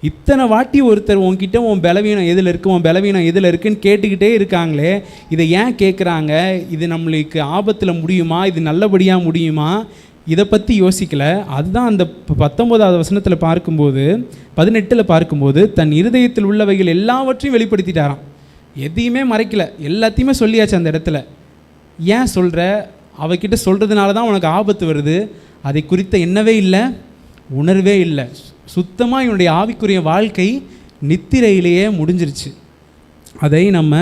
இத்தனை வாட்டி ஒருத்தர் உன்கிட்ட உன் பலவீனம் எதில் இருக்குது, உன் பலவீனம் எதில் இருக்குன்னு கேட்டுக்கிட்டே இருக்காங்களே, இதை ஏன் கேட்குறாங்க? இது நம்மளுக்கு ஆபத்தில் முடியுமா? இது நல்லபடியாக முடியுமா? இதை பற்றி யோசிக்கலை. அதுதான் அந்த 19வது வசனத்தில் பார்க்கும்போது, 18ல் பார்க்கும்போது, தன் இருதயத்தில் உள்ளவைகள் எல்லாவற்றையும் வெளிப்படுத்திட்டாராம். எதையுமே மறைக்கல, எல்லாத்தையுமே சொல்லியாச்சு அந்த இடத்துல. ஏன் சொல்கிற? அவகிட்ட சொல்கிறதுனால தான் உனக்கு ஆபத்து வருது. அதை குறித்த என்னவே இல்லை, உணர்வே இல்லை. சுத்தமாக இவனுடைய ஆவிக்குரிய வாழ்க்கை நித்திரையிலேயே முடிஞ்சிருச்சு. அதை நம்ம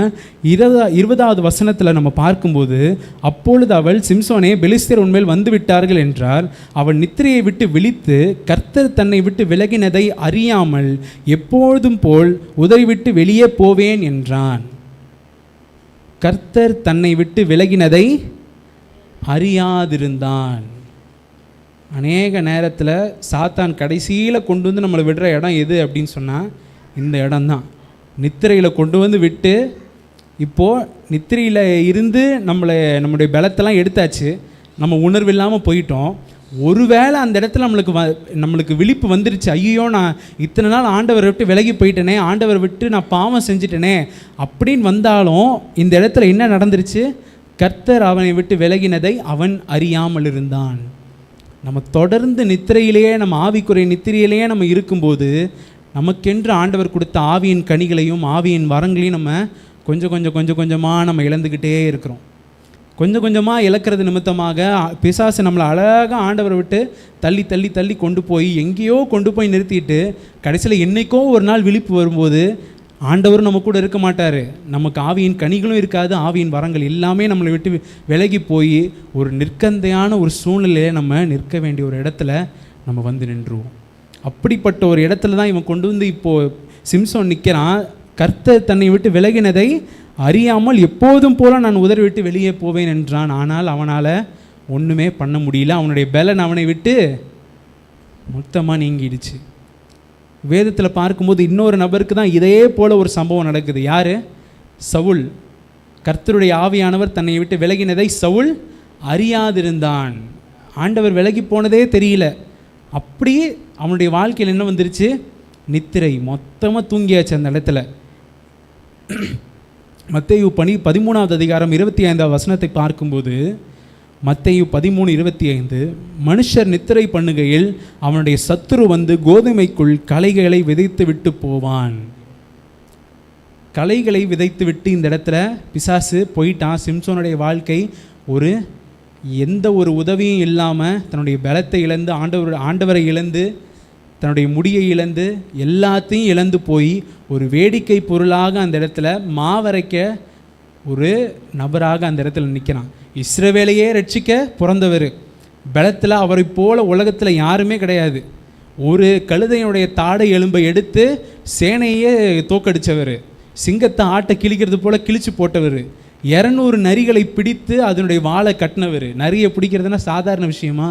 20வது வசனத்தில் நம்ம பார்க்கும்போது, அப்பொழுது அவள், சிம்சோனே, பெலிஸ்தர் உன்மேல் வந்து விட்டார்கள் என்றார். அவள் நித்திரையை விட்டு விழித்து, கர்த்தர் தன்னை விட்டு விலகினதை அறியாமல் எப்பொழுதும் போல் உதறிவிட்டு வெளியே போவேன் என்றான். கர்த்தர் தன்னை விட்டு விலகினதை அறியாதிருந்தான். அநேக நேரத்தில் சாத்தான் கடைசியில் கொண்டு வந்து நம்மளை விடுற இடம் எது அப்படின்னு சொன்னால் இந்த இடம்தான். நித்திரையில் கொண்டு வந்து விட்டு, இப்போது நித்திரையில் இருந்து நம்மளுடைய பலத்தெல்லாம் எடுத்தாச்சு, நம்ம உணர்வு இல்லாமல் போயிட்டோம். ஒருவேளை அந்த இடத்துல நம்மளுக்கு விழிப்பு வந்துருச்சு, ஐயோ நான் இத்தனை நாள் ஆண்டவரை விட்டு விலகி போயிட்டேனே, ஆண்டவரை விட்டு நான் பாவம் செஞ்சிட்டேனே அப்படின்னு வந்தாலும் இந்த இடத்துல என்ன நடந்துருச்சு? கர்த்தர் அவனை விட்டு விலகினதை அவன் அறியாமல் இருந்தான். நம்ம தொடர்ந்து நித்திரையிலேயே, நம்ம ஆவிக்குரிய நித்திரையிலேயே நம்ம இருக்கும்போது, நமக்கென்று ஆண்டவர் கொடுத்த ஆவியின் கனிகளையும் ஆவியின் வரங்களையும் நம்ம கொஞ்சம் கொஞ்சமாக நம்ம இழந்துக்கிட்டே இருக்கிறோம். கொஞ்சம் கொஞ்சமாக இழக்கிறது நிமித்தமாக பிசாசு நம்மளை அழகாக ஆண்டவரை விட்டு தள்ளி தள்ளி தள்ளி கொண்டு போய் எங்கேயோ கொண்டு போய் நிறுத்திட்டு, கடைசியில் என்றைக்கோ ஒரு நாள் விழிப்பு வரும்போது ஆண்டவரும் நம்ம கூட இருக்க மாட்டார், நமக்கு ஆவியின் கனிகளும் இருக்காது, ஆவியின் வரங்கள் எல்லாமே நம்மளை விட்டு விலகி போய் ஒரு நிற்கந்தையான ஒரு சூழ்நிலையை நம்ம நிற்க வேண்டிய ஒரு இடத்துல நம்ம வந்து நின்றுவோம். அப்படிப்பட்ட ஒரு இடத்துல தான் இவன் கொண்டு வந்து இப்போது சிம்சோன் நிற்கிறான். கர்த்தர் தன்னை விட்டு விலகினதை அறியாமல் எப்போதும் போல நான் உதறி விட்டு வெளியே போவேன் என்றான். ஆனால் அவனால் ஒன்றுமே பண்ண முடியல. அவனுடைய பலன் அவனை விட்டு மொத்தமாக நீங்கிடுச்சு. வேதத்தில் பார்க்கும்போது இன்னொரு நபருக்கு தான் இதே போல் ஒரு சம்பவம் நடக்குது. யார்? சவுல். கர்த்தருடைய ஆவியானவர் தன்னை விட்டு விலகினதை சவுல் அறியாதிருந்தான். ஆண்டவர் விலகி போனதே தெரியல. அப்படியே அவனுடைய வாழ்க்கையில் என்ன வந்துருச்சு? நித்திரை. மொத்தமாக தூங்கியாச்சு அந்த இடத்துல. மத்தேயு 13வது அதிகாரம் 25வது வசனத்தை பார்க்கும்போது, மத்தேயு 13:25, மனுஷர் நித்திரை பண்ணுகையில் அவனுடைய சத்துரு வந்து கோதுமைக்குள் களைகளை விதைத்து விட்டு போவான். களைகளை விதைத்து விட்டு இந்த இடத்துல பிசாசு போயிட்டான். சிம்சோனுடைய வாழ்க்கை எந்த ஒரு உதவியும் இல்லாமல் தன்னுடைய பலத்தை இழந்து, ஆண்டவரை இழந்து, தன்னுடைய முடியை இழந்து, எல்லாத்தையும் இழந்து போய் ஒரு வேடிக்கை பொருளாக அந்த இடத்துல மாவரைக்க ஒரு நபராக அந்த இடத்துல நிற்கிறான். இஸ்ரவேலையே ரட்சிக்க பிறந்தவர். பலத்தில் அவரை போல உலகத்தில் யாருமே கிடையாது. ஒரு கழுதையினுடைய தாடை எலும்பை எடுத்து சேனையே தோக்கடித்தவர். சிங்கத்தை ஆட்டை கிழிக்கிறது போல் கிழிச்சு போட்டவர். 200 நரிகளை பிடித்து அதனுடைய வாழை கட்டினவர். நரியை பிடிக்கிறதுனா சாதாரண விஷயமா?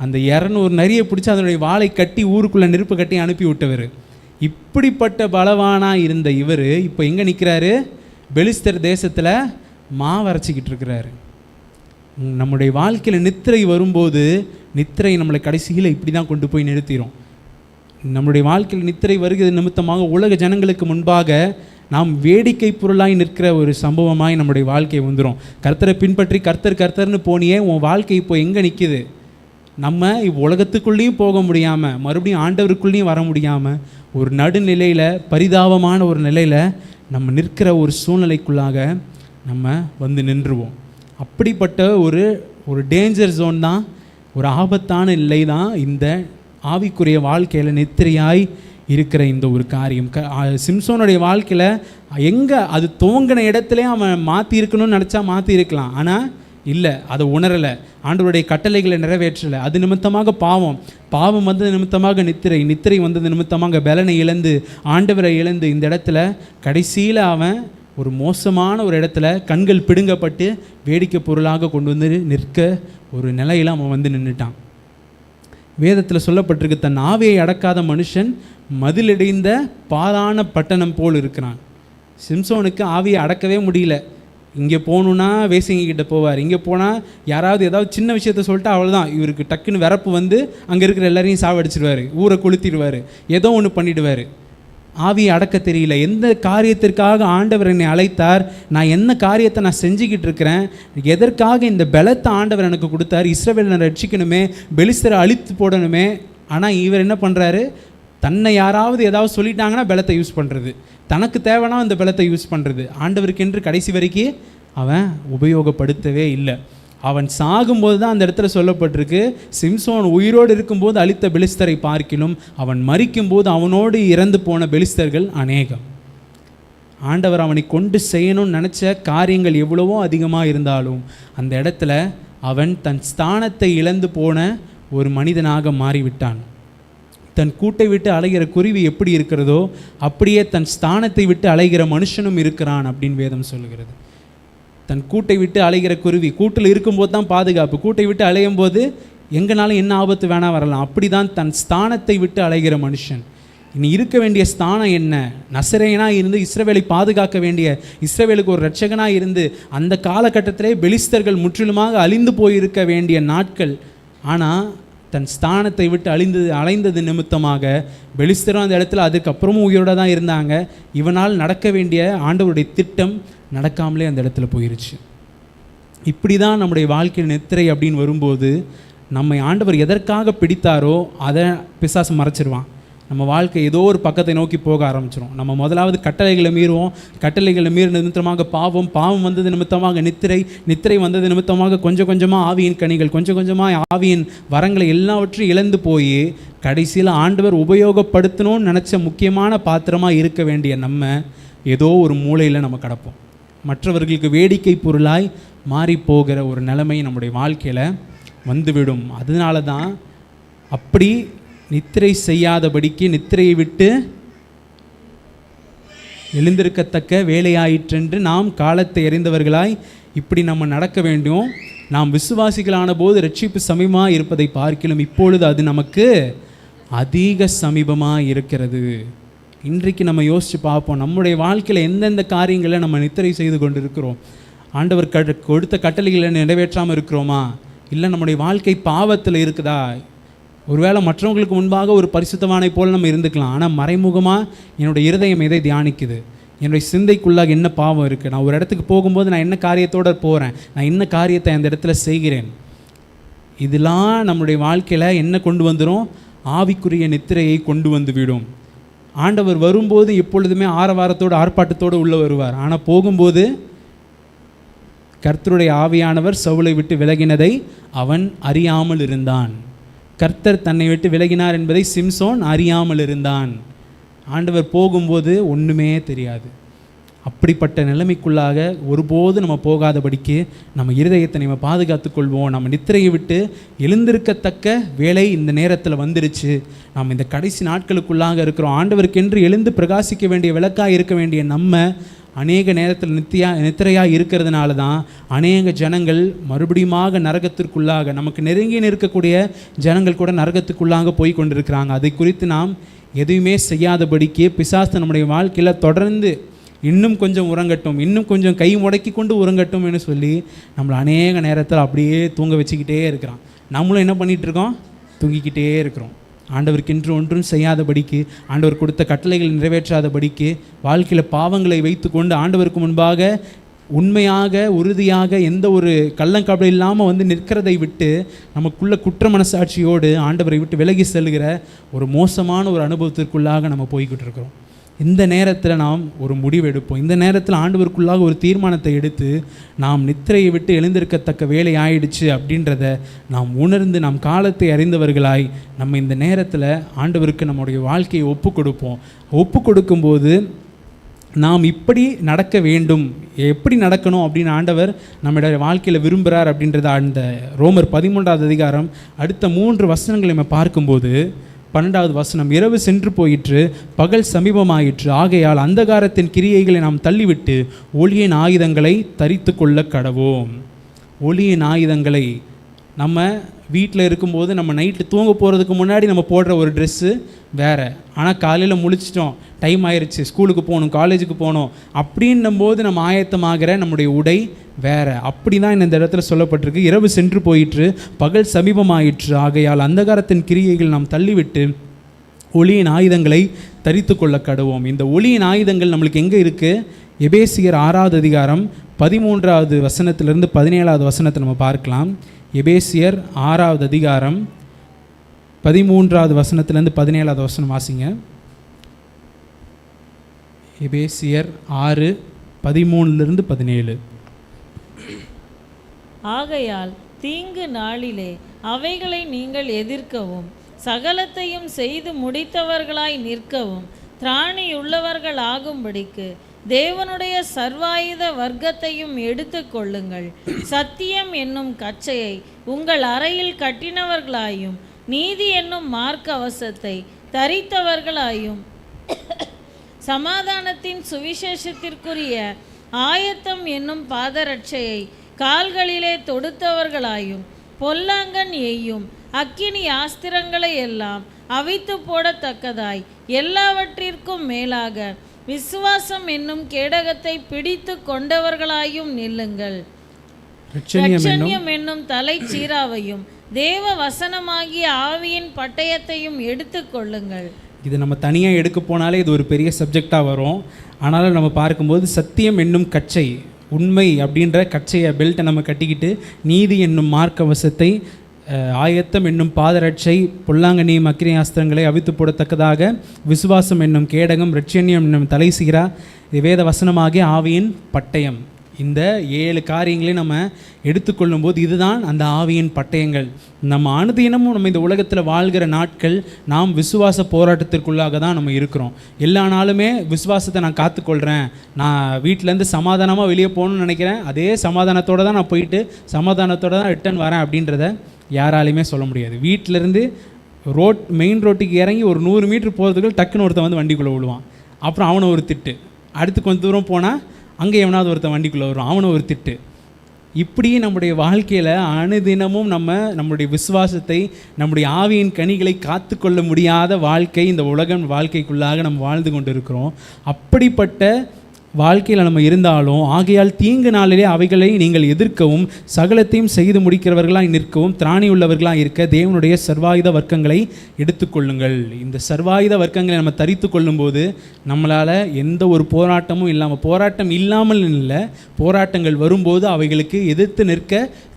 அந்த 200 நரியை பிடிச்சி அதனுடைய வாழை கட்டி ஊருக்குள்ளே நெருப்பு கட்டி அனுப்பி விட்டவர். இப்படிப்பட்ட பலவானாக இருந்த இவர் இப்போ எங்கே நிற்கிறாரு? பெலிஸ்தர் தேசத்தில் மாவரைச்சிக்கிட்டு இருக்கிறாரு. நம்முடைய வாழ்க்கையில் நித்திரை வரும்போது நித்திரை நம்மளை கடைசியில் இப்படி தான் கொண்டு போய் நிறுத்திடும். நம்முடைய வாழ்க்கையில் நித்திரை வருகிறது நிமித்தமாக உலக ஜனங்களுக்கு முன்பாக நாம் வேடிக்கை பொருளாய் நிற்கிற ஒரு சம்பவமாய் நம்முடைய வாழ்க்கை வந்துடும். கர்த்தரை பின்பற்றி கர்த்தர்னு போனியே உன் வாழ்க்கை இப்போ எங்கே நிற்கிது? நம்ம உலகத்துக்குள்ளேயும் போக முடியாமல் மறுபடியும் ஆண்டவருக்குள்ளேயும் வர முடியாமல் ஒரு நடுநிலையில் பரிதாபமான ஒரு நிலையில் நம்ம நிற்கிற ஒரு சூழ்நிலைக்குள்ளாக நம்ம வந்து நின்றுவோம். அப்படிப்பட்ட ஒரு டேஞ்சர் ஜோன் தான், ஒரு ஆபத்தான நிலை தான் இந்த ஆவிக்குரிய வாழ்க்கையில் நித்திரையாய் இருக்கிற இந்த ஒரு காரியம். சிம்சோனுடைய வாழ்க்கையில் எங்கே அது துவங்கின இடத்துல அவன் மாற்றி இருக்கணும்னு நினச்சா மாற்றி இருக்கலாம். ஆனால் இல்லை, அதை உணரலை, ஆண்டவருடைய கட்டளைகளை நிறைவேற்றலை. அது நிமித்தமாக பாவம் வந்தது நிமித்தமாக நித்திரை வந்தது நிமித்தமாக பலனை இழந்து ஆண்டவரை இழந்து இந்த இடத்துல கடைசியில் அவன் ஒரு மோசமான ஒரு இடத்துல கண்கள் பிடுங்கப்பட்டு வேடிக்கை பொருளாக கொண்டு வந்து நிற்க ஒரு நிலையில் அவன் வந்து நின்றுட்டான். வேதத்தில் சொல்லப்பட்டிருக்கு, தன் ஆவியை அடக்காத மனுஷன் மதிலடைந்த பாதான பட்டணம் போல் இருக்கிறான். சிம்சோனுக்கு ஆவியை அடக்கவே முடியல. இங்கே போகணுன்னா வேசிங்கிட்ட போவார், இங்கே போனால் யாராவது ஏதாவது சின்ன விஷயத்த சொல்லிட்டு அவ்வளோதான், இவருக்கு டக்குன்னு விரப்பு வந்து அங்கே இருக்கிற எல்லாரையும் சாவடிச்சிடுவார், ஊரை கொளுத்திடுவார், ஏதோ ஒன்று பண்ணிவிடுவார். ஆவியை அடக்க தெரியல. எந்த காரியத்திற்காக ஆண்டவர் என்னை அழைத்தார், நான் என்ன காரியத்தை நான் செஞ்சுக்கிட்டு இருக்கிறேன், எதற்காக இந்த பலத்தை ஆண்டவர் எனக்கு கொடுத்தார், இஸ்ரவேலை ரட்சிக்கணுமே, பெலிஸ்தரை அழித்து போடணுமே. ஆனால் இவர் என்ன பண்ணுறாரு? தன்னை யாராவது ஏதாவது சொல்லிட்டாங்கன்னா பலத்தை யூஸ் பண்ணுறது, தனக்கு தேவைன்னா அந்த பலத்தை யூஸ் பண்ணுறது. ஆண்டவருக்கென்று கடைசி வரைக்கும் அவன் உபயோகப்படுத்தவே இல்லை. அவன் சாகும்போது தான் அந்த இடத்துல சொல்லப்பட்டிருக்கு, சிம்சோன் உயிரோடு இருக்கும்போது அழித்த பெலிஸ்தரை பார்க்கிலும் அவன் மரிக்கும்போது அவனோடு இறந்து போன பெலிஸ்தர்கள் அநேகம். ஆண்டவர் அவனை கொண்டு செய்யணும்னு நினச்ச காரியங்கள் எவ்வளவோ அதிகமாக இருந்தாலும் அந்த இடத்துல அவன் தன் ஸ்தானத்தை இழந்து போன ஒரு மனிதனாக மாறிவிட்டான். தன் கூட்டை விட்டு அலைகிற குருவி எப்படி இருக்கிறதோ அப்படியே தன் ஸ்தானத்தை விட்டு அலைகிற மனுஷனும் இருக்கிறான் அப்படின்னு வேதம் சொல்லுகிறது. தன் கூட்டை விட்டு அலைகிற குருவி கூட்டில் இருக்கும்போது தான் பாதுகாப்பு, கூட்டை விட்டு அலையும் போது எங்கனாலும் என்ன ஆபத்து வேணால் வரலாம். அப்படி தான் தன் ஸ்தானத்தை விட்டு அலைகிற மனுஷன். இனி இருக்க வேண்டிய ஸ்தானம் என்ன? நசரேயனாக இருந்து இஸ்ரவேலை பாதுகாக்க வேண்டிய, இஸ்ரவேலுக்கு ஒரு இரட்சகனாக இருந்து அந்த காலகட்டத்திலே பெலிஸ்தர்கள் முற்றிலுமாக அழிந்து போயிருக்க வேண்டிய நாட்கள். ஆனால் தன் ஸ்தானத்தை விட்டு அலைந்தது நிமித்தமாக பெலிஸ்தரும் அந்த இடத்துல அதுக்கப்புறமும் உயிரோடு தான் இருந்தாங்க. இவனால் நடக்க வேண்டிய ஆண்டவருடைய திட்டம் நடக்காமலே அந்த இடத்துல போயிருச்சு. இப்படி தான் நம்முடைய வாழ்க்கையில் நித்திரை அப்படின்னு வரும்போது நம்மை ஆண்டவர் எதற்காக பிடித்தாரோ அதை பிசாசு மறைச்சிருவான். நம்ம வாழ்க்கை ஏதோ ஒரு பக்கத்தை நோக்கி போக ஆரம்பிச்சிடும். நம்ம முதலாவது கட்டளைகளை மீறுவோம், கட்டளைகளை மீறின நிமித்தமாக பாவம் வந்தது நிமித்தமாக நித்திரை வந்தது நிமித்தமாக கொஞ்சம் கொஞ்சமாக ஆவியின் கனிகள், கொஞ்சம் கொஞ்சமாக ஆவியின் வரங்களை எல்லாவற்றையும் இழந்து போய் கடைசியில் ஆண்டவர் உபயோகப்படுத்தணும்னு நினச்ச முக்கியமான பாத்திரமாக இருக்க வேண்டிய நம்ம ஏதோ ஒரு மூலையில் நம்ம கிடப்போம். மற்றவர்களுக்கு வேடிக்கை பொருளாய் மாறி போகிற ஒரு நிலைமை நம்முடைய வாழ்க்கையில் வந்துவிடும். அதனால தான் அப்படி நித்திரை செய்யாதபடிக்கு நித்திரையை விட்டு எழுந்திருக்கத்தக்க வேலையாயிற்றென்று நாம் காலத்தை அறிந்தவர்களாய் இப்படி நம்ம நடக்க வேண்டும். நாம் விசுவாசிகளான போது ரட்சிப்பு சமீபமாக இருப்பதை பார்க்கிலும் இப்பொழுது அது நமக்கு அதிக சமீபமாக இருக்கிறது. இன்றைக்கு நம்ம யோசித்து பார்ப்போம், நம்முடைய வாழ்க்கையில் எந்தெந்த காரியங்களை நம்ம நித்திரை செய்து கொண்டு இருக்கிறோம். ஆண்டவர் கொடுத்த கட்டளைகளை நிறைவேற்றாமல் இருக்கிறோமா? இல்லை நம்முடைய வாழ்க்கை பாவத்தில் இருக்குதா? ஒருவேளை மற்றவங்களுக்கு முன்பாக ஒரு பரிசுத்தவானை போல் நம்ம இருந்துக்கலாம், ஆனால் மறைமுகமாக என்னுடைய இருதயம் எதை தியானிக்குது, என்னுடைய சிந்தைக்குள்ளாக என்ன பாவம் இருக்குது, நான் ஒரு இடத்துக்கு போகும்போது நான் என்ன காரியத்தோடு போகிறேன், நான் என்ன காரியத்தை அந்த இடத்துல செய்கிறேன். இதெல்லாம் நம்முடைய வாழ்க்கையில் என்ன கொண்டு வந்துடும்? ஆவிக்குரிய நித்திரையை கொண்டு வந்து விடும். ஆண்டவர் வரும்போது எப்பொழுதுமே ஆரவாரத்தோடு ஆர்ப்பாட்டத்தோடு உள்ளே வருவார். ஆனால் போகும்போது கர்த்தருடைய ஆவியானவர் சவுலை விட்டு விலகினதை அவன் அறியாமல் இருந்தான். கர்த்தர் தன்னை விட்டு விலகினார் என்பதை சிம்சோன் அறியாமல் இருந்தான். ஆண்டவர் போகும்போது ஒன்றுமே தெரியாது. அப்படிப்பட்ட நிலைமைக்குள்ளாக ஒருபோது நம்ம போகாதபடிக்கு நம்ம இருதயத்தை நம்ம பாதுகாத்து கொள்வோம். நம்ம நித்திரையை விட்டு எழுந்திருக்கத்தக்க வேலை இந்த நேரத்தில் வந்துருச்சு. நாம் இந்த கடைசி நாட்களுக்குள்ளாக இருக்கிறோம். ஆண்டவருக்கென்று எழுந்து பிரகாசிக்க வேண்டிய விளக்காக இருக்க வேண்டிய நம்ம அநேக நேரத்தில் நித்திரையாக இருக்கிறதுனால தான் அநேக ஜனங்கள் மறுபடியுமாக நரகத்திற்குள்ளாக, நமக்கு நெருங்கி இருக்கக்கூடிய ஜனங்கள் கூட நரகத்துக்குள்ளாக போய் கொண்டிருக்கிறாங்க. அதை குறித்து நாம் எதுவுமே செய்யாதபடிக்கு பிசாசு நம்முடைய வாழ்க்கையில் தொடர்ந்து இன்னும் கொஞ்சம் உறங்கட்டும், இன்னும் கொஞ்சம் கை முடக்கி கொண்டு உறங்கட்டும்னு சொல்லி நம்மளை அநேக நேரத்தில் அப்படியே தூங்க வச்சுக்கிட்டே இருக்கிறான். நம்மளும் என்ன பண்ணிகிட்ருக்கோம்? தூங்கிக்கிட்டே இருக்கிறோம். ஆண்டவருக்கென்று ஒன்றும் செய்யாதபடிக்கு, ஆண்டவர் கொடுத்த கட்டளைகள் நிறைவேற்றாதபடிக்கு, வாழ்க்கையில் பாவங்களை வைத்து கொண்டு ஆண்டவருக்கு முன்பாக உண்மையாக உறுதியாக எந்த ஒரு கள்ளங்கபடம் இல்லாமல் நிற்கிறதை விட்டு நமக்குள்ள குற்ற மனசாட்சியோடு ஆண்டவரை விட்டு விலகி செல்கிற ஒரு மோசமான ஒரு அனுபவத்திற்குள்ளாக நம்ம போய்கிட்டு இருக்கிறோம். இந்த நேரத்தில் நாம் ஒரு முடிவு எடுப்போம். இந்த நேரத்தில் ஆண்டவருக்குள்ளாக ஒரு தீர்மானத்தை எடுத்து நாம் நித்திரையை விட்டு எழுந்திருக்கத்தக்க வேலை ஆயிடுச்சு அப்படின்றத நாம் உணர்ந்து நாம் காலத்தை அறிந்தவர்களாய் நம்ம இந்த நேரத்தில் ஆண்டவருக்கு நம்முடைய வாழ்க்கையை ஒப்பு கொடுப்போம். ஒப்பு கொடுக்கும்போது நாம் இப்படி நடக்க வேண்டும், எப்படி நடக்கணும் அப்படின்னு ஆண்டவர் நம்முடைய வாழ்க்கையில் விரும்புகிறார் அப்படின்றத அந்த ரோமர் 13வது அதிகாரம் அடுத்த 3 வசனங்களை நம்ம பார்க்கும்போது 12வது வசனம், இரவு சென்று போயிற்று, பகல் சமீபமாயிற்று, ஆகையால் அந்தகாரத்தின் கிரியைகளை நாம் தள்ளிவிட்டு ஒளியின் ஆயுதங்களை தரித்து கொள்ள கடவோம். ஒளியின் ஆயுதங்களை நம்ம வீட்டில் இருக்கும்போது நம்ம நைட்டு தூங்க போகிறதுக்கு முன்னாடி நம்ம போடுற ஒரு ட்ரெஸ்ஸு வேறு, ஆனால் காலையில் முழிச்சிட்டோம், டைம் ஆயிடுச்சு, ஸ்கூலுக்கு போகணும், காலேஜுக்கு போகணும் அப்படின்னும் போது நம்ம ஆயத்தமாகிற நம்முடைய உடை வேறு. அப்படி தான் இந்த இடத்துல சொல்லப்பட்டிருக்கு. இரவு சென்று போயிற்று, பகல் சமீபமாயிற்று, ஆகையால் அந்தகாரத்தின் கிரியைகள் நாம் தள்ளிவிட்டு ஒளியின் ஆயுதங்களை தரித்து கொள்ள கடவோம். இந்த ஒளியின் ஆயுதங்கள் நம்மளுக்கு எங்கே இருக்குது? எபேசியர் 6வது அதிகாரம் 13வது வசனத்திலிருந்து 17வது வசனத்தை நம்ம பார்க்கலாம். எபேசியர் 6வது அதிகாரம் 13வது வசனத்திலேருந்து 17வது வசனம் வாசிங்க. எபேசியர் 6:13-17. ஆகையால் தீங்கு நாளிலே அவைகளை நீங்கள் எதிர்க்கவும் சகலத்தையும் செய்து முடித்தவர்களாய் நிற்கவும் திராணியுள்ளவர்கள் ஆகும்படிக்கு தேவனுடைய சர்வாயுத வர்க்கத்தையும் எடுத்து கொள்ளுங்கள். சத்தியம் என்னும் கச்சையை உங்கள் அறையில் கட்டினவர்களாயும் நீதி என்னும் மார்க்கவசத்தை தரித்தவர்களாயும் சமாதானத்தின் சுவிசேஷத்திற்குரிய ஆயத்தம் என்னும் பாதரட்சையை கால்களிலே தொடுத்தவர்களாயும் பொல்லாங்கன் எய்யும் அக்கினி ஆஸ்திரங்களை எல்லாம் அவித்து போடத்தக்கதாய் எல்லாவற்றிற்கும் மேலாக விசுவாசம் என்னும் கேடகத்தை பிடித்து கொண்டவர்களாயும் நில்லுங்கள். இரட்சண்யம் என்னும் தலைச்சீராவையும் தேவ வசனமாகிய ஆவியின் பட்டயத்தையும் எடுத்து கொள்ளுங்கள். இது நம்ம தனியாக எடுக்க போனாலே இது ஒரு பெரிய சப்ஜெக்டாக வரும். ஆனாலும் நம்ம பார்க்கும்போது சத்தியம் என்னும் கச்சை, உண்மை அப்படின்ற கச்சையை பெல்ட்டை நம்ம கட்டிக்கிட்டு நீதி என்னும் மார்க்கவசத்தை, ஆயத்தம் என்னும் பாதரட்சை, பொல்லாங்கண்ணியும் அக்கினி ஆஸ்திரங்களை அவித்து போடத்தக்கதாக விசுவாசம் என்னும் கேடகம், இரட்சண்யம் என்னும் தலைசீரா, வேத வசனமாகிய ஆவியின் பட்டயம். இந்த 7 காரியங்களையும் நம்ம எடுத்துக்கொள்ளும் போது இதுதான் அந்த ஆவியின் பட்டயங்கள். நம்ம அனுதினமும் நம்ம இந்த உலகத்தில் வாழ்கிற நாட்கள் நாம் விசுவாச போராட்டத்திற்குள்ளாக தான் நம்ம இருக்கிறோம். எல்லா நாளுமே விசுவாசத்தை நான் காத்துக்கொள்கிறேன், நான் வீட்டிலேருந்து சமாதானமாக வெளியே போகணும்னு நினைக்கிறேன், அதே சமாதானத்தோடு தான் நான் போயிட்டு சமாதானத்தோடு தான் ரிட்டர்ன் வரேன் அப்படின்றத யாராலையுமே சொல்ல முடியாது. வீட்டிலேருந்து மெயின் ரோட்டுக்கு இறங்கி ஒரு 100 மீட்டர் போகிறதுக்கு டக்குன்னு ஒருத்தன் வண்டிக்குள்ளே விழுவான், அப்புறம் அவனை ஒரு திட்டு, அடுத்து கொஞ்சம் தூரம் போனால் அங்கே எவனாவது ஒருத்தன் வண்டிக்குள்ளே வரும், அவனை ஒரு திட்டு. இப்படி நம்முடைய வாழ்க்கையில் அனுதினமும் நம்முடைய விசுவாசத்தை, நம்முடைய ஆவியின் கனிகளை காத்து கொள்ள முடியாத வாழ்க்கை இந்த உலகம் வாழ்க்கைக்குள்ளாக நம்ம வாழ்ந்து கொண்டு இருக்கிறோம். அப்படிப்பட்ட வாழ்க்கையில் நம்ம இருந்தாலும் ஆகையால் தீங்கு நாளிலே அவைகளை நீங்கள் எதிர்க்கவும் சகலத்தையும் செய்து முடிக்கிறவர்களாக நிற்கவும் திராணியுள்ளவர்களாக இருக்க தேவனுடைய சர்வாயுத வர்க்கங்களை எடுத்துக்கொள்ளுங்கள். இந்த சர்வாயுத வர்க்கங்களை நம்ம தரித்து கொள்ளும்போது நம்மளால் எந்த ஒரு போராட்டமும் இல்லாமல், போராட்டம் இல்லாமல் இல்லை, போராட்டங்கள் வரும்போது அவைகளுக்கு எதிர்த்து நிற்க